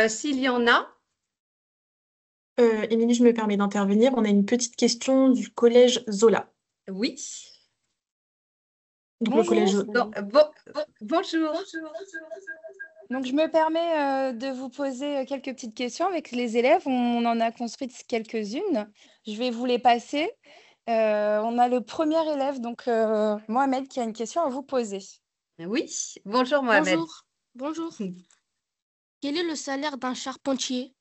s'il y en a. Émilie, je me permets d'intervenir. On a une petite question du collège Zola. Oui. Donc, le collège Bonjour. Bonjour. Donc, je me permets de vous poser quelques petites questions avec les élèves. On en a construit quelques-unes. Je vais vous les passer. On a le premier élève, donc Mohamed, qui a une question à vous poser. Oui, bonjour Mohamed. Bonjour. Quel est le salaire d'un charpentier?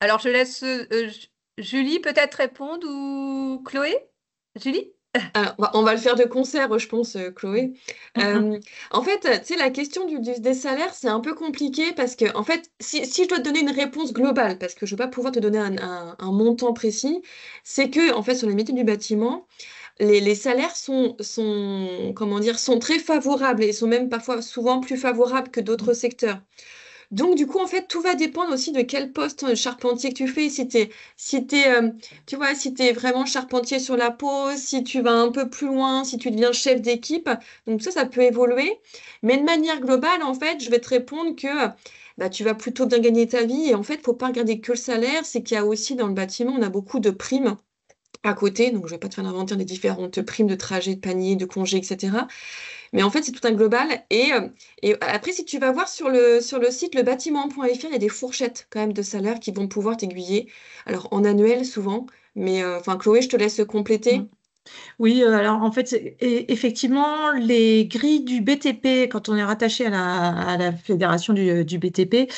Alors, je laisse Julie peut-être répondre ou Chloé? Julie? Alors, on va le faire de concert, je pense, Chloé. En fait, tu sais, la question des salaires, c'est un peu compliqué parce que, en fait, si je dois te donner une réponse globale, parce que je ne vais pas pouvoir te donner un montant précis, c'est que, en fait, sur les métiers du bâtiment, les salaires comment dire, sont très favorables et sont même parfois souvent plus favorables que d'autres secteurs. Donc, du coup, en fait, tout va dépendre aussi de quel poste charpentier que tu fais. Tu vois, si tu es vraiment charpentier sur la peau, si tu vas un peu plus loin, si tu deviens chef d'équipe. Donc, ça peut évoluer. Mais de manière globale, en fait, je vais te répondre que bah, tu vas plutôt bien gagner ta vie. Et en fait, il ne faut pas regarder que le salaire. C'est qu'il y a aussi dans le bâtiment, on a beaucoup de primes à côté. Donc, je ne vais pas te faire inventer des différentes primes de trajet, de panier, de congés, etc. Mais en fait, c'est tout un global. Et après, si tu vas voir sur le site lebâtiment.fr, il y a des fourchettes quand même de salaires qui vont pouvoir t'aiguiller. Alors, en annuel souvent. Mais Chloé, je te laisse compléter. Oui, alors en fait, effectivement, les grilles du BTP, quand on est rattaché à la fédération du BTP,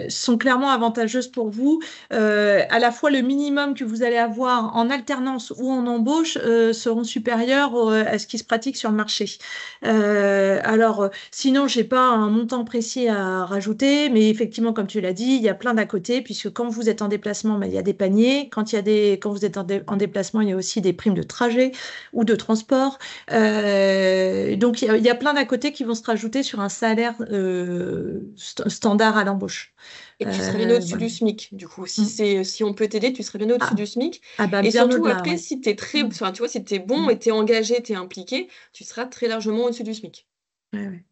sont clairement avantageuses pour vous. À la fois, le minimum que vous allez avoir en alternance ou en embauche seront supérieurs à ce qui se pratique sur le marché. Alors, sinon, je n'ai pas un montant précis à rajouter, mais effectivement, comme tu l'as dit, il y a plein d'à côté, puisque quand vous êtes en déplacement, il y a des paniers. Quand vous êtes en déplacement, il y a aussi des primes de trajet ou de transport. Donc, il y a plein d'à côté qui vont se rajouter sur un salaire standard à l'embauche. Et tu serais bien au-dessus du SMIC, du coup. Si on peut t'aider, tu serais bien au-dessus du SMIC. Bah, et surtout, au-delà, après, ouais. si tu es tu vois, si tu es bon et tu es engagé, tu es impliqué, tu seras très largement au-dessus du SMIC. Ouais.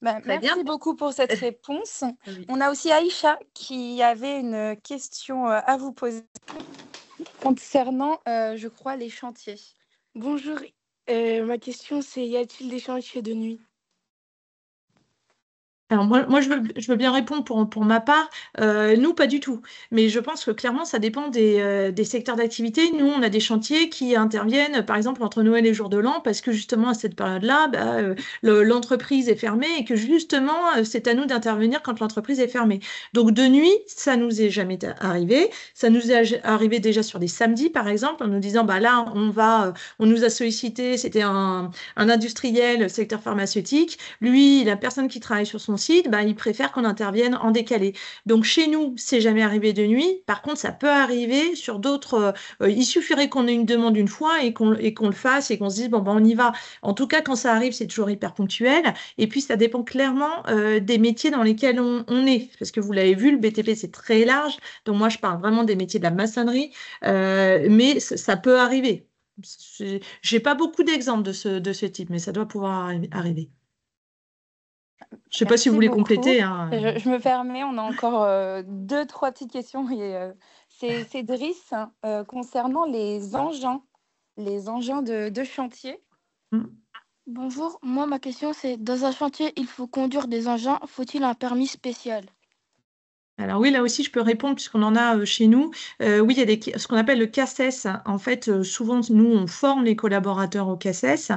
Merci beaucoup pour cette réponse. Oui. On a aussi Aïcha qui avait une question à vous poser concernant, je crois, les chantiers. Bonjour. Ma question, c'est y a-t-il des chantiers de nuit? Alors moi je veux bien répondre pour ma part. Nous, pas du tout. Mais je pense que clairement, ça dépend des secteurs d'activité. Nous, on a des chantiers qui interviennent, par exemple, entre Noël et Jour de l'An, parce que justement, à cette période-là, l'entreprise est fermée et que justement, c'est à nous d'intervenir quand l'entreprise est fermée. Donc, de nuit, ça nous est jamais arrivé. Ça nous est arrivé déjà sur des samedis, par exemple, en nous disant, là, on nous a sollicité, c'était un industriel, secteur pharmaceutique. Lui, il a personne qui travaille sur son site. site, ben, ils préfèrent qu'on intervienne en décalé. Donc chez nous, c'est jamais arrivé de nuit. Par contre, ça peut arriver sur d'autres. Il suffirait qu'on ait une demande une fois et qu'on le fasse et qu'on se dise, bon, ben, on y va. En tout cas, quand ça arrive, c'est toujours hyper ponctuel. Et puis, ça dépend clairement des métiers dans lesquels on est. Parce que vous l'avez vu, le BTP, c'est très large. Donc moi, je parle vraiment des métiers de la maçonnerie. Mais ça peut arriver. J'ai pas beaucoup d'exemples de ce type, mais ça doit pouvoir arriver. Je sais pas si vous voulez beaucoup. compléter, hein. Je me permets, on a encore 2-3 petites questions. Et, c'est Driss concernant les engins de chantier. Bonjour, moi ma question c'est, dans un chantier, il faut conduire des engins, faut-il un permis spécial? Alors oui, là aussi, je peux répondre puisqu'on en a chez nous. Oui, il y a ce qu'on appelle le CACES. En fait, souvent, nous, on forme les collaborateurs au CACES,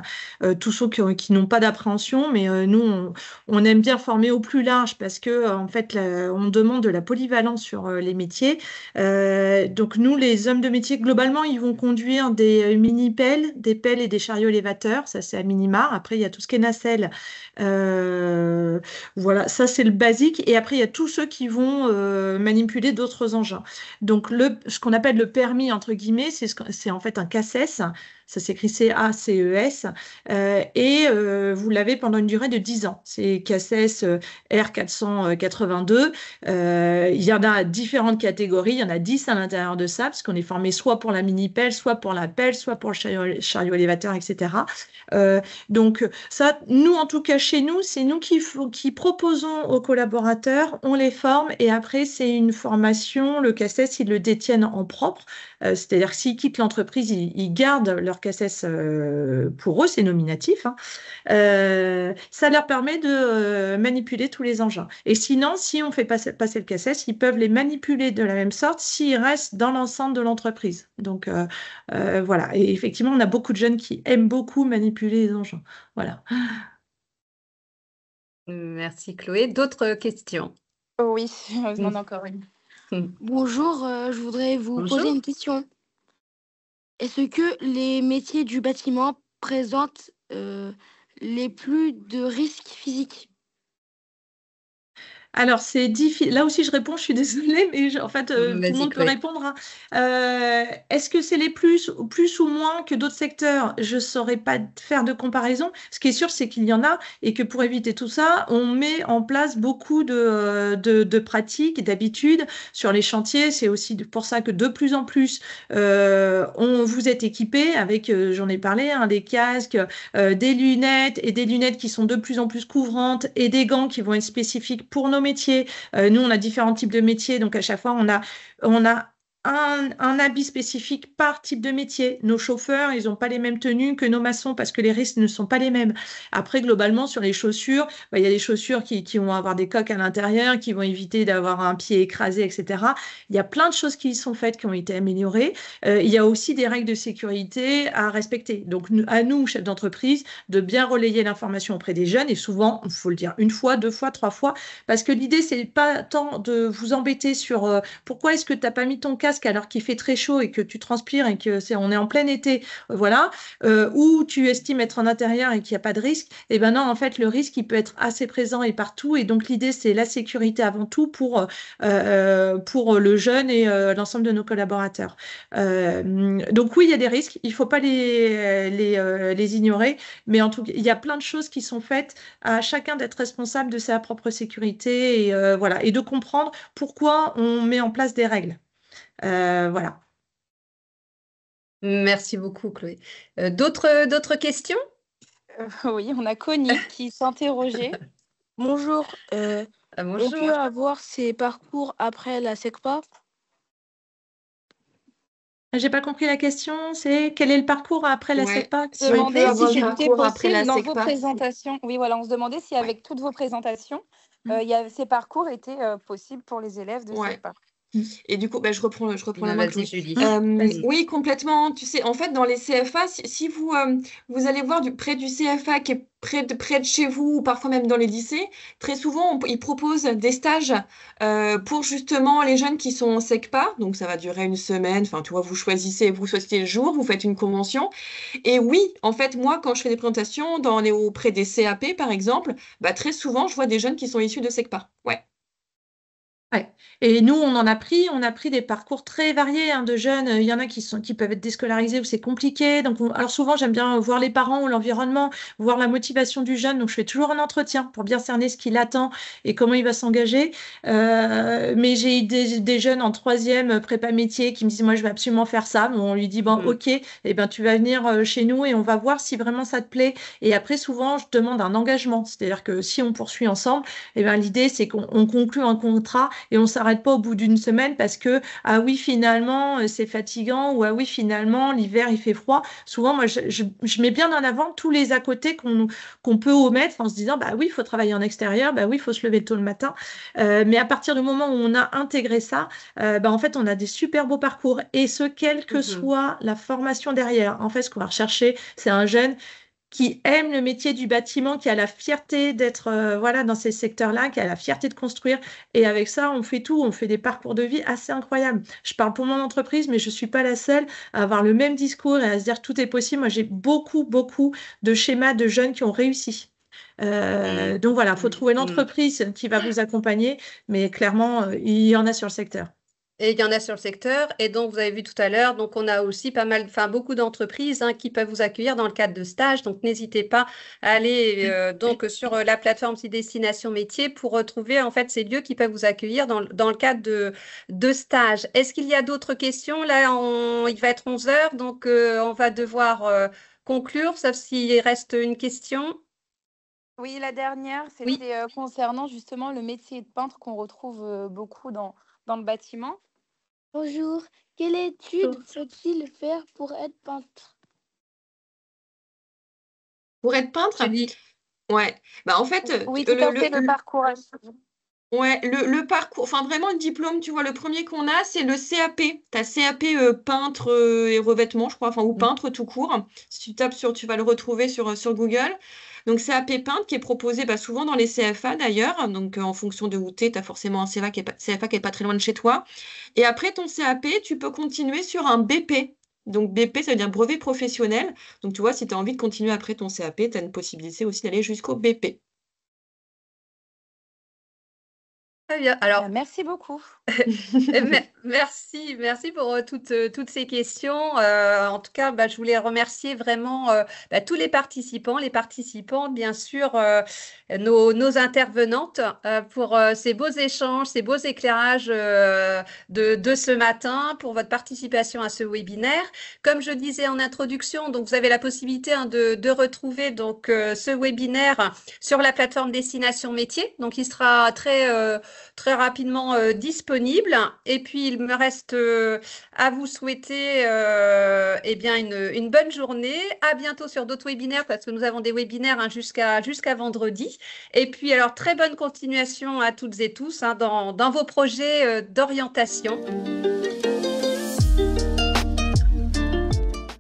tous ceux qui n'ont pas d'appréhension, mais nous, on aime bien former au plus large parce que, en fait, on demande de la polyvalence sur les métiers. Donc, nous, les hommes de métier, globalement, ils vont conduire des mini-pelles, des pelles et des chariots élévateurs. Ça, c'est à minima. Après, il y a tout ce qui est nacelle. Voilà, ça, c'est le basique. Et après, il y a tous ceux qui vont manipuler d'autres engins. Donc, ce qu'on appelle le permis, entre guillemets, c'est en fait un CACES, ça s'écrit CACES, et vous l'avez pendant une durée de 10 ans. C'est CACES R482. Il y en a différentes catégories, il y en a 10 à l'intérieur de ça, parce qu'on est formé soit pour la mini-pelle, soit pour la pelle, soit pour le chariot élévateur, etc. Donc, ça, nous, en tout cas, chez nous, c'est nous qui proposons aux collaborateurs, on les forme et après, c'est une formation. Le CACES, ils le détiennent en propre. C'est-à-dire que s'ils quittent l'entreprise, ils gardent leur CACES pour eux, c'est nominatif, hein. Ça leur permet de manipuler tous les engins. Et sinon, si on fait passer le CACES, ils peuvent les manipuler de la même sorte s'ils restent dans l'enceinte de l'entreprise. Donc, voilà. Et effectivement, on a beaucoup de jeunes qui aiment beaucoup manipuler les engins. Voilà. Merci Chloé. D'autres questions? Oui, je m'en ai encore une. Bonjour, je voudrais vous poser Bonjour. une question. Est-ce que les métiers du bâtiment présentent les plus de risques physiques? Alors, c'est difficile. Là aussi, je réponds, je suis désolée, mais en fait, tout le Vas-y monde peut Chloé. répondre, hein. Est-ce que c'est les plus ou moins que d'autres secteurs? Je ne saurais pas faire de comparaison. Ce qui est sûr, c'est qu'il y en a et que pour éviter tout ça, on met en place beaucoup de pratiques et d'habitudes sur les chantiers. C'est aussi pour ça que de plus en plus, vous êtes équipés avec, j'en ai parlé, hein, des casques, des lunettes et des lunettes qui sont de plus en plus couvrantes et des gants qui vont être spécifiques pour nos métiers. Nous, on a différents types de métiers, donc à chaque fois, on a un habit spécifique par type de métier. Nos chauffeurs, ils n'ont pas les mêmes tenues que nos maçons parce que les risques ne sont pas les mêmes. Après, globalement, sur les chaussures, il y a des chaussures qui vont avoir des coques à l'intérieur, qui vont éviter d'avoir un pied écrasé, etc. Il y a plein de choses qui sont faites, qui ont été améliorées. Il y a aussi des règles de sécurité à respecter. Donc, à nous, chefs d'entreprise, de bien relayer l'information auprès des jeunes et souvent, il faut le dire une fois, 2 fois, 3 fois, parce que l'idée, c'est pas tant de vous embêter sur pourquoi est-ce que tu n'as pas mis ton casque alors qu'il fait très chaud et que tu transpires et on est en plein été, voilà, ou tu estimes être en intérieur et qu'il n'y a pas de risque. Et ben non, en fait, le risque, il peut être assez présent et partout. Et donc, l'idée, c'est la sécurité avant tout pour le jeune et l'ensemble de nos collaborateurs. Donc oui, il y a des risques, il ne faut pas les ignorer, mais en tout cas, il y a plein de choses qui sont faites à chacun d'être responsable de sa propre sécurité et, voilà, et de comprendre pourquoi on met en place des règles. Voilà. Merci beaucoup Chloé. D'autres questions? Oui, on a Connie qui s'interrogeait. Bonjour, Ah, on bonjour. peut avoir ces parcours après la SECPA? J'ai pas compris la question, c'est quel est le parcours après la Ouais. SECPA? Si on peut Demandez avoir si le c'était parcours après possible la dans vos SECPA. présentations. Oui, voilà, on se demandait si avec toutes vos présentations, ces parcours étaient possibles pour les élèves de Ouais. SECPA. Et du coup, je reprends la main, Vas-y, Chloé. Julie. Vas-y. Oui, complètement. Tu sais, en fait, dans les CFA, si vous, vous allez voir près du CFA qui est près de chez vous, ou parfois même dans les lycées, très souvent, ils proposent des stages pour justement les jeunes qui sont en SECPA. Donc, ça va durer une semaine. Enfin, tu vois, vous choisissez le jour, vous faites une convention. Et oui, en fait, moi, quand je fais des présentations auprès des CAP, par exemple, très souvent, je vois des jeunes qui sont issus de SECPA. Ouais. Ouais. Et nous, on a pris des parcours très variés de jeunes. Il y en a qui peuvent être déscolarisés où c'est compliqué. Donc, alors souvent, j'aime bien voir les parents ou l'environnement, voir la motivation du jeune. Donc, je fais toujours un entretien pour bien cerner ce qu'il attend et comment il va s'engager. Mais j'ai eu des jeunes en troisième prépa métier qui me disent, moi, je vais absolument faire ça. Bon, on lui dit, bon, ok, eh ben, tu vas venir chez nous et on va voir si vraiment ça te plaît. Et après, souvent, je demande un engagement. C'est-à-dire que si on poursuit ensemble, eh ben, l'idée, c'est qu'on conclut un contrat et on ne s'arrête pas au bout d'une semaine parce que, ah oui, finalement, c'est fatigant ou ah oui, finalement, l'hiver, il fait froid. Souvent, moi, je mets bien en avant tous les à côté qu'on peut omettre en se disant, bah oui, il faut travailler en extérieur, bah oui, il faut se lever tôt le matin. Mais à partir du moment où on a intégré ça, en fait, on a des super beaux parcours. Et ce, quelle que soit la formation derrière. En fait, ce qu'on va rechercher, c'est un jeune qui aime le métier du bâtiment, qui a la fierté d'être voilà, dans ces secteurs-là, qui a la fierté de construire. Et avec ça, on fait tout, on fait des parcours de vie assez incroyables. Je parle pour mon entreprise, mais je ne suis pas la seule à avoir le même discours et à se dire tout est possible. Moi, j'ai beaucoup, beaucoup de schémas de jeunes qui ont réussi. Donc voilà, il faut trouver l'entreprise qui va vous accompagner, mais clairement, il y en a sur le secteur. Et il y en a sur le secteur. Et donc, vous avez vu tout à l'heure, donc on a aussi beaucoup d'entreprises qui peuvent vous accueillir dans le cadre de stages. Donc, n'hésitez pas à aller donc sur la plateforme Destination Métier pour retrouver en fait ces lieux qui peuvent vous accueillir dans le cadre de stages. Est-ce qu'il y a d'autres questions? Là, il va être 11 heures, donc on va devoir conclure, sauf s'il reste une question. Oui, la dernière, Oui. c'était concernant justement le métier de peintre qu'on retrouve beaucoup dans le bâtiment. Bonjour, quelle étude faut-il faire pour être peintre? Pour être peintre? Julie. Ouais. En fait, Oui, tout à fait, le parcours. ouais, le parcours, enfin vraiment le diplôme, tu vois, le premier qu'on a, c'est le CAP. Tu as CAP peintre et revêtement, je crois, enfin, ou peintre tout court. Si tu tapes tu vas le retrouver sur Google. Donc CAP peintre qui est proposé souvent dans les CFA d'ailleurs. Donc en fonction de où tu es, tu as forcément un CFA qui est pas très loin de chez toi. Et après ton CAP, tu peux continuer sur un BP. Donc BP, ça veut dire brevet professionnel. Donc tu vois, si tu as envie de continuer après ton CAP, tu as une possibilité aussi d'aller jusqu'au BP. Très bien. Alors, merci beaucoup. Merci pour toutes ces questions. En tout cas, je voulais remercier vraiment tous les participants, bien sûr, nos intervenantes pour ces beaux échanges, ces beaux éclairages de ce matin, pour votre participation à ce webinaire. Comme je disais en introduction, donc vous avez la possibilité de retrouver donc ce webinaire sur la plateforme Destination Métier. Donc, il sera très rapidement disponible. Et puis, il me reste à vous souhaiter une bonne journée. À bientôt sur d'autres webinaires parce que nous avons des webinaires jusqu'à vendredi. Et puis, alors, très bonne continuation à toutes et tous dans vos projets d'orientation.